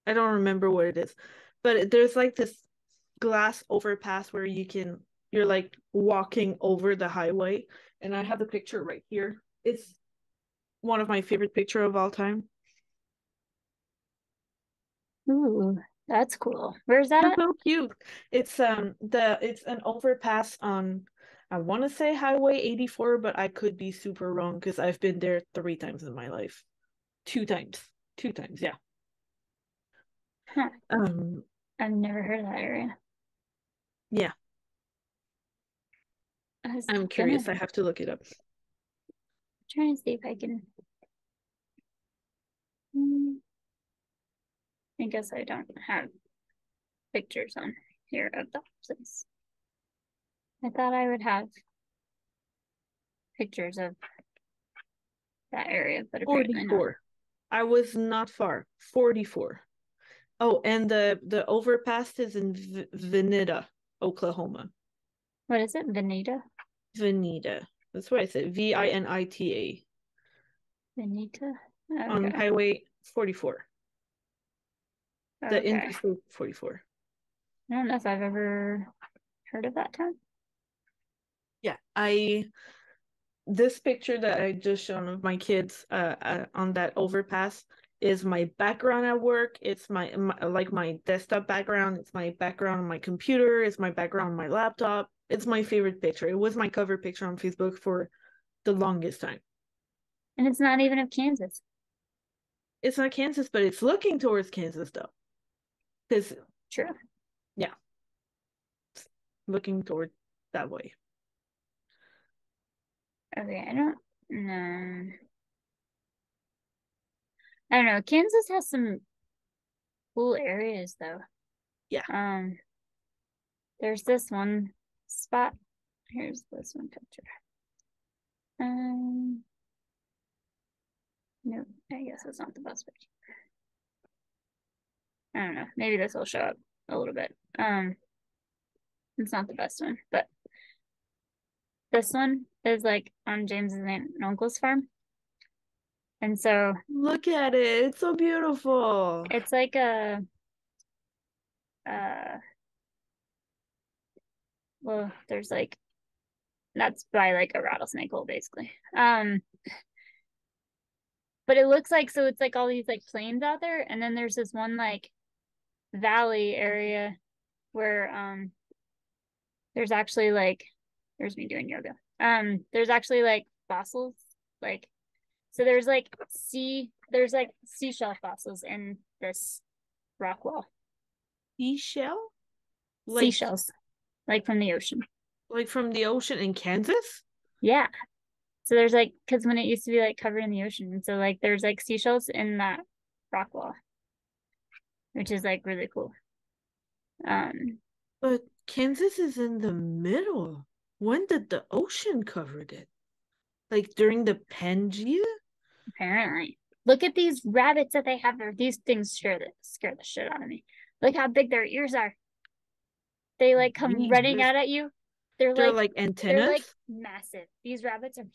[SPEAKER 1] I don't remember what it is. But there's like this glass overpass where you're like walking over the highway. And I have the picture right here. It's one of my favorite pictures of all time.
[SPEAKER 2] Ooh, that's cool. Where's that at?
[SPEAKER 1] So cute. It's an overpass on, I want to say Highway 84, but I could be super wrong because I've been there 3 times in my life. 2 times. 2 times, yeah.
[SPEAKER 2] Huh. I've never heard of that area.
[SPEAKER 1] Yeah. I'm curious. I have to look it up.
[SPEAKER 2] I'm trying to see if I can. I guess I don't have pictures on here of the place. I thought I would have pictures of that area, but apparently
[SPEAKER 1] 44. Not. I was not far. 44. Oh, and the overpass is in Vinita, Oklahoma.
[SPEAKER 2] What is it? Vinita?
[SPEAKER 1] Vinita. That's what I said. Vinita.
[SPEAKER 2] Vinita?
[SPEAKER 1] Okay. On Highway 44. The Interstate 44.
[SPEAKER 2] I don't know if I've ever heard of that town.
[SPEAKER 1] Yeah, this picture that I just shown of my kids on that overpass is my background at work. It's my like my desktop background. It's my background on my computer. It's my background on my laptop. It's my favorite picture. It was my cover picture on Facebook for the longest time.
[SPEAKER 2] And it's not even of Kansas.
[SPEAKER 1] It's not Kansas, but it's looking towards Kansas though. Because
[SPEAKER 2] true.
[SPEAKER 1] Yeah. It's looking toward that way.
[SPEAKER 2] Okay, I don't know. I don't know. Kansas has some cool areas though.
[SPEAKER 1] Yeah.
[SPEAKER 2] There's this one spot. Here's this one picture. No, I guess it's not the best picture. I don't know. Maybe this will show up a little bit. It's not the best one, but this one is like on James's aunt and uncle's farm. And so
[SPEAKER 1] look at it. It's so beautiful.
[SPEAKER 2] It's like well, there's like that's by like a rattlesnake hole basically. But it looks like so it's like all these like plains out there, and then there's this one like valley area where there's actually like there's me doing yoga. There's actually like fossils. Like, so there's like seashell fossils in this rock wall.
[SPEAKER 1] Seashell?
[SPEAKER 2] Seashells, like from the ocean.
[SPEAKER 1] Like from the ocean in Kansas?
[SPEAKER 2] Yeah. So there's like, because when it used to be like covered in the ocean, so like there's like seashells in that rock wall, which is like really cool.
[SPEAKER 1] But Kansas is in the middle. When did the ocean cover it? Like during the Pangea?
[SPEAKER 2] Apparently, look at these rabbits that they have there. These things scare the shit out of me. Look how big their ears are. They like come running
[SPEAKER 1] Jesus.
[SPEAKER 2] out at you. They're
[SPEAKER 1] They're
[SPEAKER 2] like
[SPEAKER 1] like
[SPEAKER 2] they're like
[SPEAKER 1] antennas?
[SPEAKER 2] massive. These rabbits are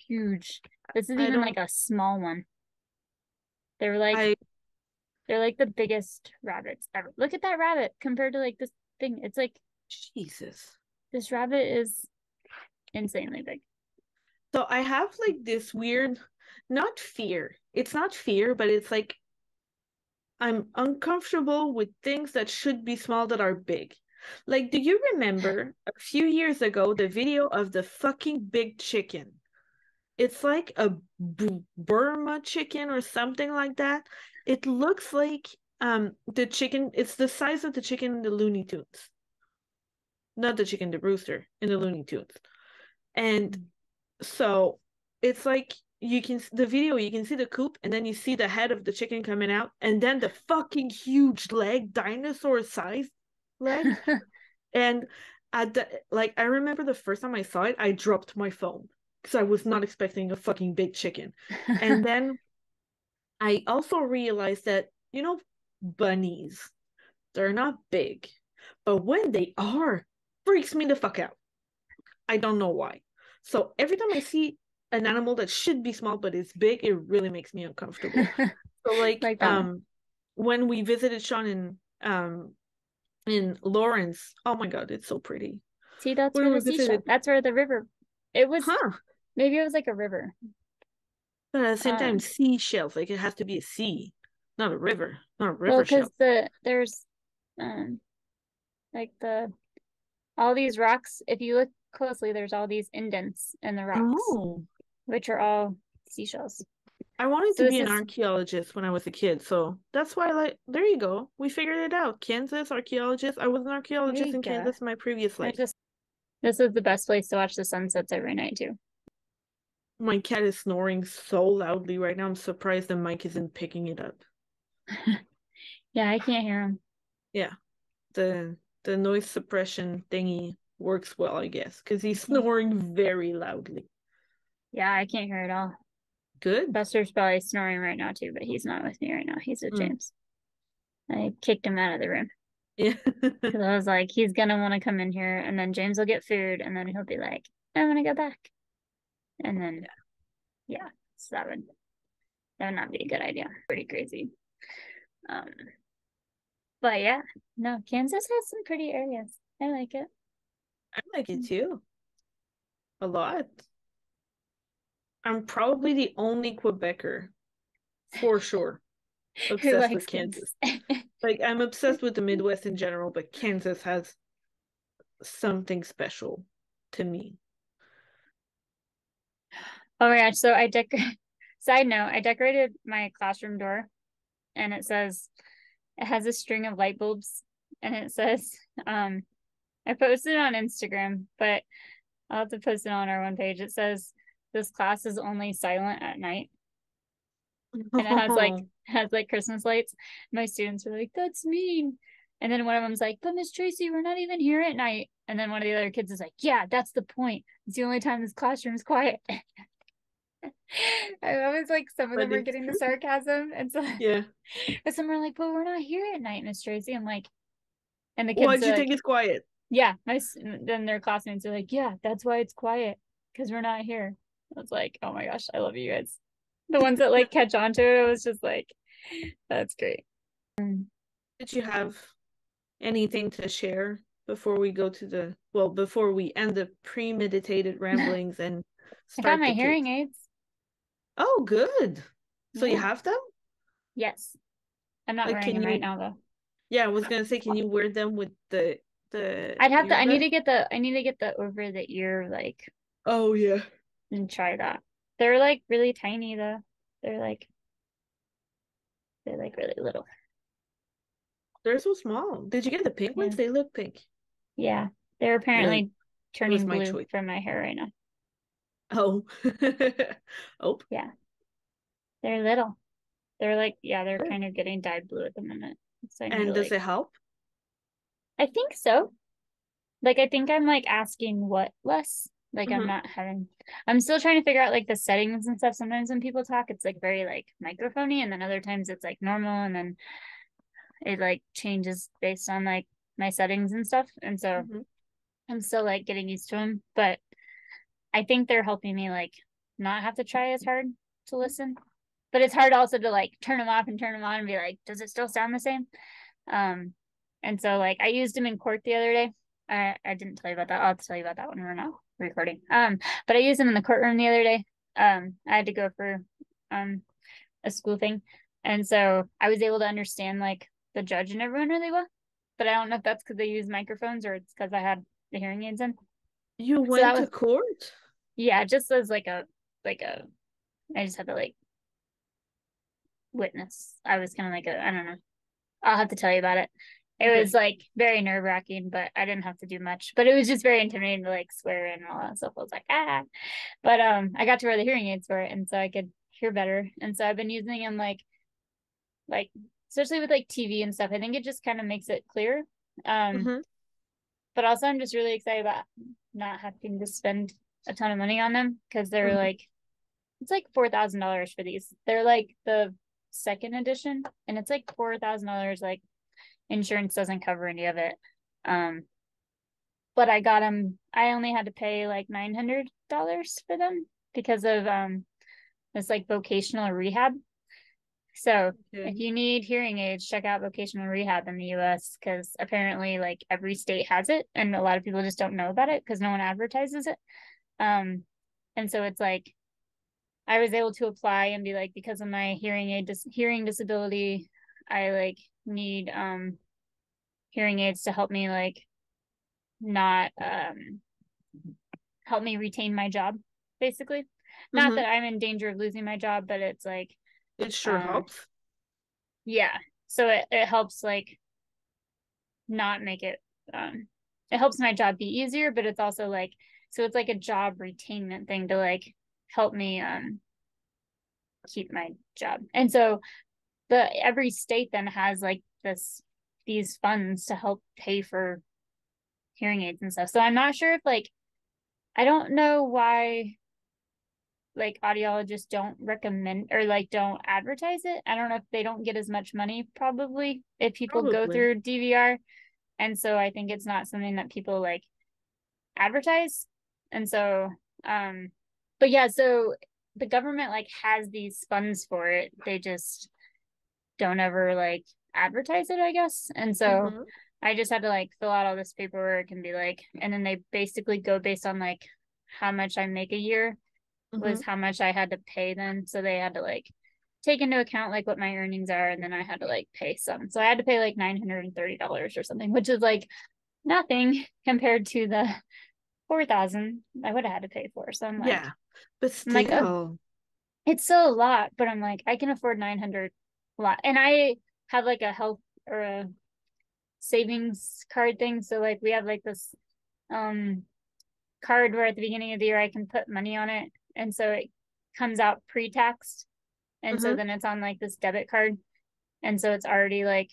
[SPEAKER 2] huge. This is
[SPEAKER 1] I
[SPEAKER 2] even
[SPEAKER 1] don't
[SPEAKER 2] like a small one. They're like
[SPEAKER 1] I
[SPEAKER 2] they're like the biggest rabbits ever. Look at that rabbit compared to like this thing. It's like
[SPEAKER 1] Jesus.
[SPEAKER 2] this rabbit is insanely big.
[SPEAKER 1] So I have like this weird, not fear. It's not fear, but it's like I'm uncomfortable with things that should be small that are big. Like, do you remember a few years ago the video of the fucking big chicken? It's like a Burma chicken or something like that. It looks like the chicken, it's the size of the chicken in the Looney Tunes. Not the chicken, the rooster in the Looney Tunes. And so it's like the video, you can see the coop and then you see the head of the chicken coming out and then the fucking huge leg, dinosaur sized leg. And at the like I remember the first time I saw it, I dropped my phone because I was not expecting a fucking big chicken. And then I also realized that, bunnies, they're not big, but when they are, freaks me the fuck out. I don't know why. So every time I see an animal that should be small but is big, it really makes me uncomfortable. So like when we visited Sean in Lawrence, oh my god, it's so pretty.
[SPEAKER 2] See, that's where the seashell. That's where the river. It was. Maybe it was like a river.
[SPEAKER 1] But at the same time, seashells, like it has to be a sea, not a river, not a river.
[SPEAKER 2] Well, because there's like all these rocks. If you look closely, there's all these indents in the rocks, which are all seashells.
[SPEAKER 1] I wanted to be an archaeologist when I was a kid, so that's why, like, there you go. We figured it out. Kansas archaeologist. I was an archaeologist in Kansas in my previous life.
[SPEAKER 2] This is the best place to watch the sunsets every night, too.
[SPEAKER 1] My cat is snoring so loudly right now. I'm surprised the mic isn't picking it up.
[SPEAKER 2] Yeah, I can't hear him.
[SPEAKER 1] Yeah, the noise suppression thingy works well, I guess, because he's snoring very loudly.
[SPEAKER 2] Yeah, I can't hear it all.
[SPEAKER 1] Good.
[SPEAKER 2] Buster's probably snoring right now too, but he's not with me right now. He's with James. I kicked him out of the room.
[SPEAKER 1] Yeah.
[SPEAKER 2] Because I was like, he's gonna want to come in here, and then James will get food, and then he'll be like, I want to go back. And then, yeah, so that would not be a good idea. Pretty crazy. But yeah, no, Kansas has some pretty areas. I like it.
[SPEAKER 1] I like it too. A lot. I'm probably the only Quebecer, for sure, obsessed with Kansas. Like, I'm obsessed with the Midwest in general, but Kansas has something special to me.
[SPEAKER 2] Oh my gosh, so side note, I decorated my classroom door, and it has a string of light bulbs, and it says, I posted it on Instagram, but I'll have to post it on our one page. It says, this class is only silent at night. And it has like Christmas lights. My students were like, that's mean. And then one of them's like, but Miss Tracy, we're not even here at night. And then one of the other kids is like, yeah, that's the point. It's the only time this classroom's quiet. I was like, some of them are getting the sarcasm. And so but some are like, but we're not here at night, Miss Tracy. I'm like, and the kids
[SPEAKER 1] why'd you think it's quiet?
[SPEAKER 2] Yeah. Then their classmates are like, yeah, that's why it's quiet. Because we're not here. I was like, oh my gosh, I love you guys. The ones that like catch on to it, was just like, that's great.
[SPEAKER 1] Did you have anything to share before we go to before we end the premeditated ramblings and
[SPEAKER 2] start I got my hearing aids.
[SPEAKER 1] Oh, good. So you have them?
[SPEAKER 2] Yes. I'm not wearing them right now though.
[SPEAKER 1] Yeah, I was gonna say, can you wear them with the
[SPEAKER 2] I'd have to I need to get the over the ear like.
[SPEAKER 1] Oh yeah.
[SPEAKER 2] and try that. They're like really tiny though. They're like really little.
[SPEAKER 1] They're so small. Did you get the pink
[SPEAKER 2] Yeah.
[SPEAKER 1] ones? They look pink.
[SPEAKER 2] Yeah. They're
[SPEAKER 1] Good.
[SPEAKER 2] apparently
[SPEAKER 1] It was
[SPEAKER 2] turning
[SPEAKER 1] my
[SPEAKER 2] blue
[SPEAKER 1] choice.
[SPEAKER 2] from my hair right now.
[SPEAKER 1] Oh. Oh.
[SPEAKER 2] Yeah. They're little. They're like, yeah, they're
[SPEAKER 1] Good.
[SPEAKER 2] kind of getting dyed blue at the moment. So I need
[SPEAKER 1] And
[SPEAKER 2] to
[SPEAKER 1] does
[SPEAKER 2] like,
[SPEAKER 1] it help?
[SPEAKER 2] I think so. Like, I think I'm like asking what less. Like,
[SPEAKER 1] Mm-hmm.
[SPEAKER 2] I'm still trying to figure out like the settings and stuff. Sometimes when people talk, it's like very like microphony, and then other times it's like normal, and then it like changes based on like my settings and stuff. And so
[SPEAKER 1] Mm-hmm.
[SPEAKER 2] I'm still like getting used to them, but I think they're helping me like not have to try as hard to listen. But it's hard also to like turn them off and turn them on and be like, does it still sound the same? Um, and so like I used them in court the other day. I didn't tell you about that. I'll tell you about that when we're not recording. But I used them in the courtroom the other day. I had to go for um a school thing. And so I was able to understand like the judge and everyone really well. But I don't know if that's because they use microphones or it's because I had the hearing aids in.
[SPEAKER 1] You
[SPEAKER 2] So that
[SPEAKER 1] went to
[SPEAKER 2] was,
[SPEAKER 1] court?
[SPEAKER 2] yeah, just as like a, I just had to like witness. I was kind of like I don't know. I'll have to tell you about it. It was
[SPEAKER 1] Okay.
[SPEAKER 2] like very nerve wracking, but I didn't have to do much. But it was just very intimidating to like swear in and all that stuff. I was like, ah. But I got to wear the hearing aids for it, and so I could hear better. And so I've been using them like especially with like TV and stuff. I think it just kind of makes it clear. Um,
[SPEAKER 1] Mm-hmm.
[SPEAKER 2] but also I'm just really excited about not having to spend a ton of money on them because they're
[SPEAKER 1] Mm-hmm.
[SPEAKER 2] like it's like $4,000 for these. They're like the second edition, and it's like $4,000. Like insurance doesn't cover any of it. Um, but I got them. I only had to pay like $900 for them because of this like vocational rehab. So if
[SPEAKER 1] Okay.
[SPEAKER 2] you need hearing aids, check out vocational rehab in the US because apparently like every state has it and a lot of people just don't know about it because no one advertises it. Um, and so it's like I was able to apply and be like, because of my hearing disability, I like need hearing aids to help me like not help me retain my job, basically. Not
[SPEAKER 1] Mm-hmm.
[SPEAKER 2] that I'm in danger of losing my job, but it's like
[SPEAKER 1] It sure
[SPEAKER 2] um
[SPEAKER 1] helps.
[SPEAKER 2] yeah. So it helps like not make it it helps my job be easier, but it's also like so it's like a job retainment thing to like help me keep my job. And so every state then has like these funds to help pay for hearing aids and stuff. So I'm not sure if like I don't know why like audiologists don't recommend or like don't advertise it. I don't know if they don't get as much money probably if people go
[SPEAKER 1] Probably.
[SPEAKER 2] through DVR. And so I think it's not something that people like advertise. And so but yeah, so the government like has these funds for it. They just don't ever like advertise it, I guess. And so
[SPEAKER 1] Mm-hmm.
[SPEAKER 2] I just had to like fill out all this paperwork and be like, and then they basically go based on like how much I make a year
[SPEAKER 1] Mm-hmm.
[SPEAKER 2] was how much I had to pay then. So they had to like take into account like what my earnings are, and then I had to like pay some. So I had to pay like $930 or something, which is like nothing compared to the 4,000 I would have had to pay for. So
[SPEAKER 1] Yeah. But
[SPEAKER 2] I'm like, oh,
[SPEAKER 1] still.
[SPEAKER 2] it's still a lot, but I'm like, I can afford 900 a lot. And I have like a health or a savings card thing. So like we have like this um card where at the beginning of the year I can put money on it. And so it comes out pre-taxed. And so
[SPEAKER 1] Mm-hmm.
[SPEAKER 2] then it's on like this debit card. And so it's already like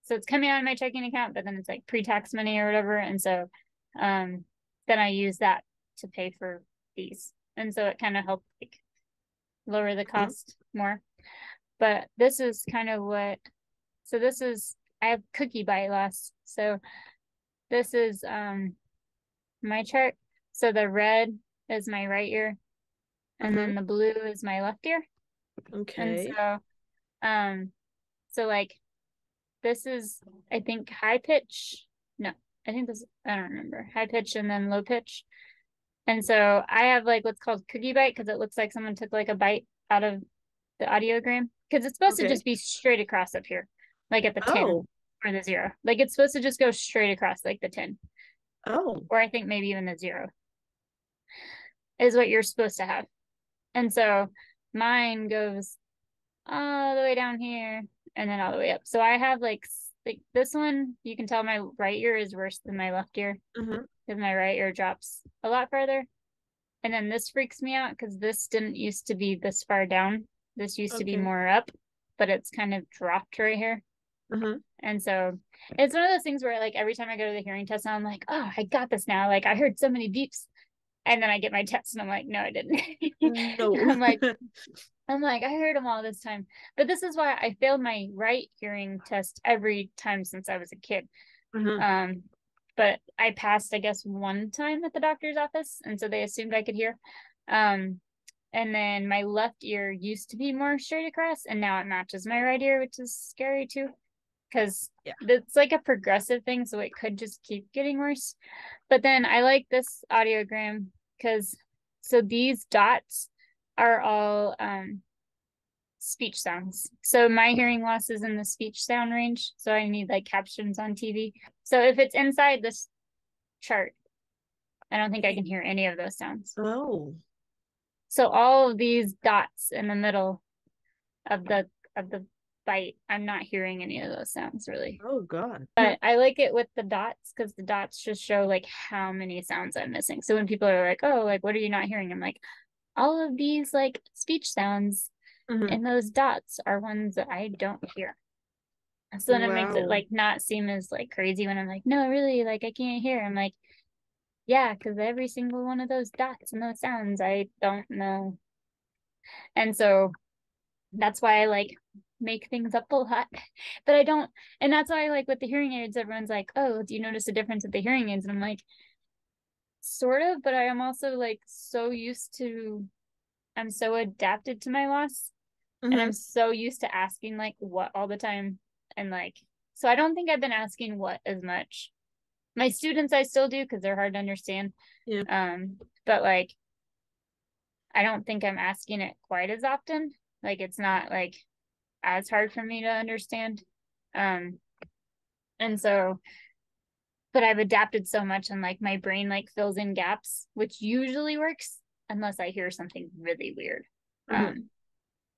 [SPEAKER 2] so it's coming out of my checking account, but then it's like pre-tax money or whatever. And so um then I use that to pay for these. And so it kind of helped like lower the
[SPEAKER 1] Mm-hmm.
[SPEAKER 2] cost more. But this is kind of what so this is I have cookie bite loss. So this is my chart. So the red is my right ear and
[SPEAKER 1] Mm-hmm.
[SPEAKER 2] then the blue is my left ear. And
[SPEAKER 1] Okay.
[SPEAKER 2] um so like this is I think high pitch. No, I think this I don't remember. High pitch and then low pitch. And so I have like what's called cookie bite because it looks like someone took like a bite out of the audiogram because it's supposed to
[SPEAKER 1] Okay.
[SPEAKER 2] just be straight across up here, like at the 10
[SPEAKER 1] Oh.
[SPEAKER 2] or the 0. Like it's supposed to just go straight across like the 10
[SPEAKER 1] Oh.
[SPEAKER 2] or I think maybe even the 0. is what you're supposed to have. And so mine goes all the way down here and then all the way up. So I have like this one, you can tell my right ear is worse than my left ear because my right ear drops a lot farther. And then this freaks me out because this didn't used to be this far down. This used to be more up, but it's kind of dropped right here. And so it's one of those things where like every time I go to the hearing test, I'm like, oh, I got this now. Like I heard so many beeps. And then I get my test and I'm like, no, I didn't.
[SPEAKER 1] No.
[SPEAKER 2] I'm like, I heard them all this time. But this is why I failed my right hearing test every time since I was a kid. But I passed, I guess, one time at the doctor's office, and so they assumed I could hear. And then my left ear used to be more straight across, and now it matches my right ear, which is scary too, because it's like a progressive thing, so it could just keep getting worse. But then I like this audiogram because so these dots are all speech sounds. So my hearing loss is in the speech sound range. So I need like captions on TV. So if it's inside this chart, I don't think I can hear any of those sounds.
[SPEAKER 1] Oh.
[SPEAKER 2] So all of these dots in the middle of the bite, I'm not hearing any of those sounds really.
[SPEAKER 1] Oh God.
[SPEAKER 2] But I like it with the dots because the dots just show like how many sounds I'm missing. So when people are like, oh, like what are you not hearing? I'm like, all of these like speech sounds and those dots are ones that I don't hear. So then it makes it like not seem as like crazy when I'm like, no, really, like I can't hear. I'm like, yeah, because every single one of those dots and those sounds I don't know. And so that's why I like make things up a lot. But I don't, and that's why like with the hearing aids, everyone's like, oh, do you notice a difference with the hearing aids? And I'm like, sort of, but I am also like so used to, I'm so adapted to my loss. And I'm so used to asking like what all the time. And like, so I don't think I've been asking what as much. My students, I still do because they're hard to understand.
[SPEAKER 1] Yeah.
[SPEAKER 2] But like, I don't think I'm asking it quite as often. Like, it's not like as hard for me to understand. And so, but I've adapted so much and like my brain like fills in gaps, which usually works unless I hear something really weird.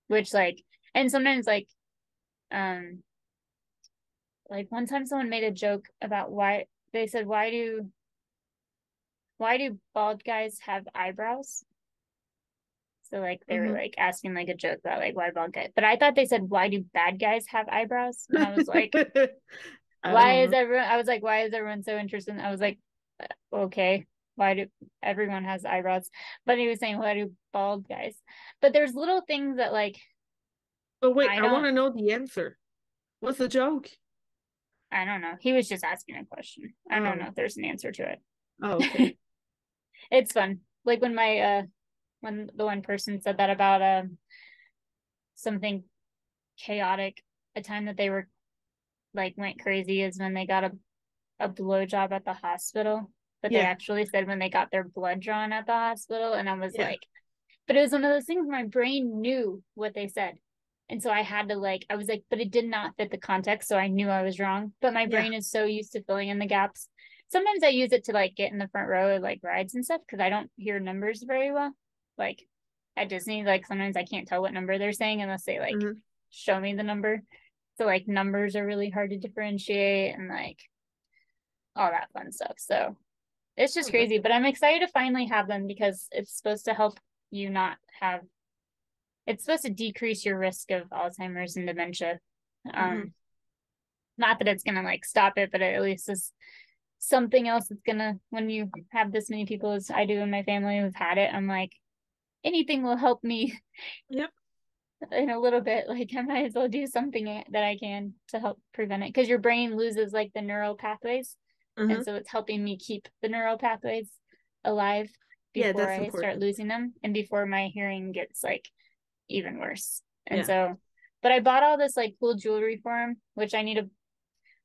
[SPEAKER 2] Which like, and sometimes like one time someone made a joke about why they said, why do bald guys have eyebrows? So like they were like asking like a joke about like why bald guys, but I thought they said, why do bad guys have eyebrows? And I was like, why is everyone so interested? I was like, okay, why do everyone has eyebrows? But he was saying, why do bald guys? But there's little things that like,
[SPEAKER 1] but wait, I want to know the answer. What's the joke?
[SPEAKER 2] I don't know. He was just asking a question. I don't know if there's an answer to it.
[SPEAKER 1] Oh, okay.
[SPEAKER 2] It's fun. Like when when the one person said that about something chaotic, a time that they were like went crazy is when they got a blowjob at the hospital. But they actually said when they got their blood drawn at the hospital, and I was like, but it was one of those things where my brain knew what they said. And so I had to like, I was like, but it did not fit the context. So I knew I was wrong. But my brain is so used to filling in the gaps. Sometimes I use it to like get in the front row of like rides and stuff because I don't hear numbers very well. Like at Disney, like sometimes I can't tell what number they're saying unless they like show me the number. So like numbers are really hard to differentiate and like all that fun stuff. So it's just crazy. But I'm excited to finally have them because it's supposed to help you not have, it's supposed to decrease your risk of Alzheimer's and dementia. Not that it's gonna like stop it, but at least is something else that's gonna, when you have this many people as I do in my family who've had it, I'm like, anything will help me in a little bit. Like I might as well do something that I can to help prevent it because your brain loses like the neural pathways. And so it's helping me keep the neural pathways alive before I start losing them and before my hearing gets like even worse. And so, but I bought all this like cool jewelry for him, which I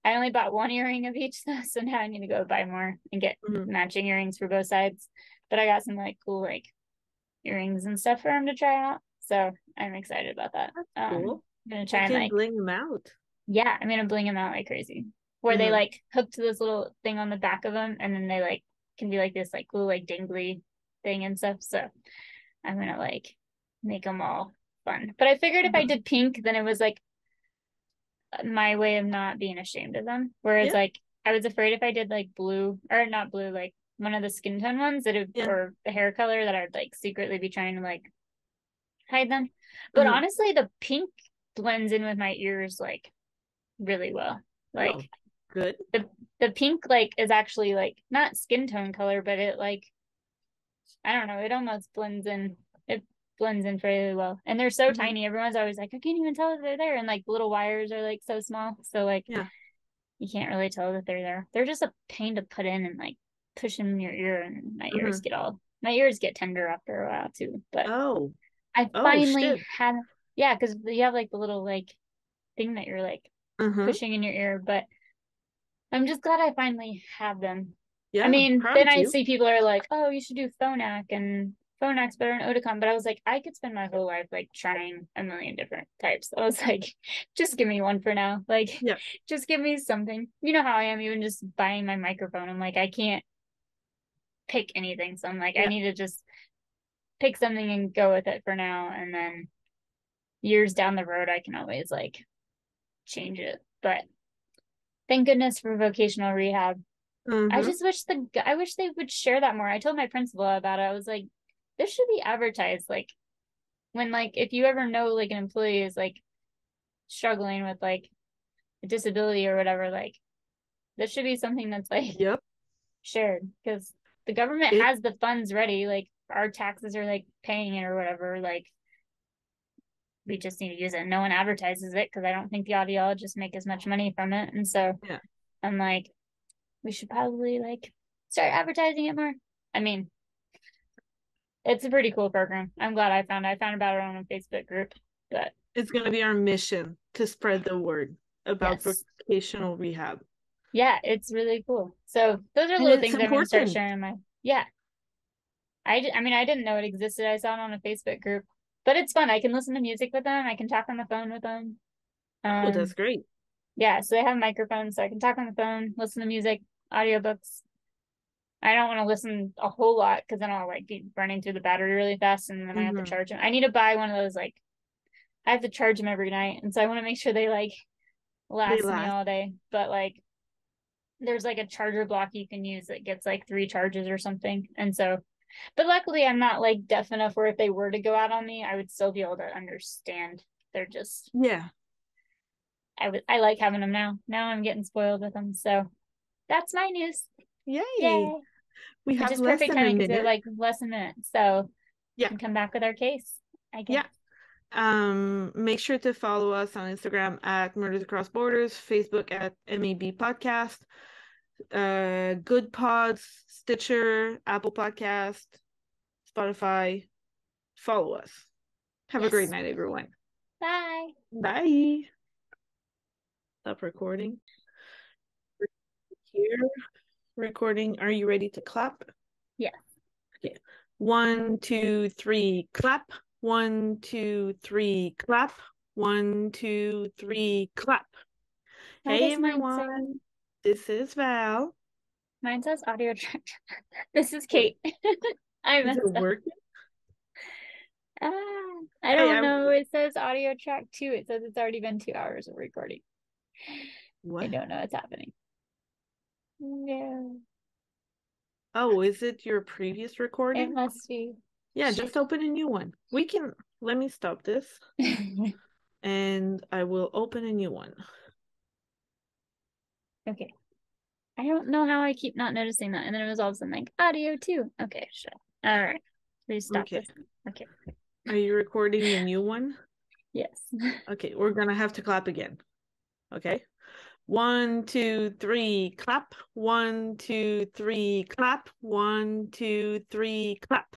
[SPEAKER 2] only bought one earring of each, so now I need to go buy more and get matching earrings for both sides. But I got some like cool like earrings and stuff for him to try out, so I'm excited about that.
[SPEAKER 1] That's cool.
[SPEAKER 2] I'm gonna try and like
[SPEAKER 1] bling them out.
[SPEAKER 2] Yeah, I'm gonna bling them out like crazy. Where they like hook to this little thing on the back of them, and then they like can be like this like cool like dingly thing and stuff. So I'm gonna like make them all fun. But I figured if I did pink, then it was like my way of not being ashamed of them. Whereas like I was afraid if I did like blue, or not blue, like one of the skin tone ones that or the hair color, that I'd like secretly be trying to like hide them. But honestly, the pink blends in with my ears like really well. Like
[SPEAKER 1] good.
[SPEAKER 2] The pink like is actually like not skin tone color, but it like, I don't know, it almost blends in. It blends in fairly well. And they're so tiny. Everyone's always like, I can't even tell that they're there. And like the little wires are like so small. So like you can't really tell that they're there. They're just a pain to put in and like push in your ear, and my ears get tender after a while too. But I finally had, because you have like the little like thing that you're like pushing in your ear. But I'm just glad I finally have them. Yeah, I mean, then I see people are like, oh, you should do Phonak, and Phonak's better than Oticon. But I was like, I could spend my whole life like trying a million different types. I was like, just give me one for now. Like, just give me something. You know how I am, even just buying my microphone. I'm like, I can't pick anything. So I'm like, I need to just pick something and go with it for now. And then years down the road, I can always like change it. But thank goodness for vocational rehab. I just wish I wish they would share that more. I told my principal about it. I was like, this should be advertised. Like when like if you ever know like an employee is like struggling with like a disability or whatever, like this should be something that's like shared, because the government has the funds ready. Like our taxes are like paying it or whatever. Like we just need to use it. No one advertises it because I don't think the audiologists make as much money from it. And so I'm like, we should probably like start advertising it more. I mean, it's a pretty cool program. I'm glad I found about it on a Facebook group. But
[SPEAKER 1] it's going to be our mission to spread the word about vocational rehab.
[SPEAKER 2] Yeah, it's really cool. So those are little things I'm going to start sharing. I mean, I didn't know it existed. I saw it on a Facebook group, but it's fun. I can listen to music with them. I can talk on the phone with them.
[SPEAKER 1] Oh, that's great.
[SPEAKER 2] Yeah, so they have microphones, so I can talk on the phone, listen to music, audiobooks. I don't want to listen a whole lot because then I'll like be burning through the battery really fast, and then I have to charge them. I need to buy one of those, like I have to charge them every night, and so I want to make sure they like last me all day. But like there's like a charger block you can use that gets like 3 charges or something. And so, but luckily I'm not like deaf enough where if they were to go out on me, I would still be able to understand. They're just I like having them now. Now I'm getting spoiled with them. So that's my news.
[SPEAKER 1] Yay. We have
[SPEAKER 2] just perfect timing because they're like less than a minute. So we can come back with our case, I guess.
[SPEAKER 1] Make sure to follow us on Instagram at Murders Across Borders, Facebook at MAB Podcast, Good Pods, Stitcher, Apple Podcast, Spotify. Follow us. Have a great night, everyone.
[SPEAKER 2] Bye.
[SPEAKER 1] Bye. Stop recording. Here. Recording. Are you ready to clap?
[SPEAKER 2] Yeah.
[SPEAKER 1] Okay. 1, 2, 3, clap. 1, 2, 3, clap. 1, 2, 3, clap. Hey everyone. This is Val.
[SPEAKER 2] Mine says audio track. This is Kate. I messed up. Working? I don't know. It says audio track 2. It says it's already been 2 hours of recording. What? I don't know what's happening. No.
[SPEAKER 1] Oh, is it your previous recording?
[SPEAKER 2] It must be.
[SPEAKER 1] Yeah, just open a new one. Let me stop this. And I will open a new one.
[SPEAKER 2] Okay. I don't know how I keep not noticing that. And then it was all of a sudden like audio 2. Okay, sure. All right. Please stop this. Okay.
[SPEAKER 1] Are you recording the new one?
[SPEAKER 2] Yes.
[SPEAKER 1] Okay, we're gonna have to clap again. Okay. 1, 2, 3, clap. 1, 2, 3, clap. 1, 2, 3, clap.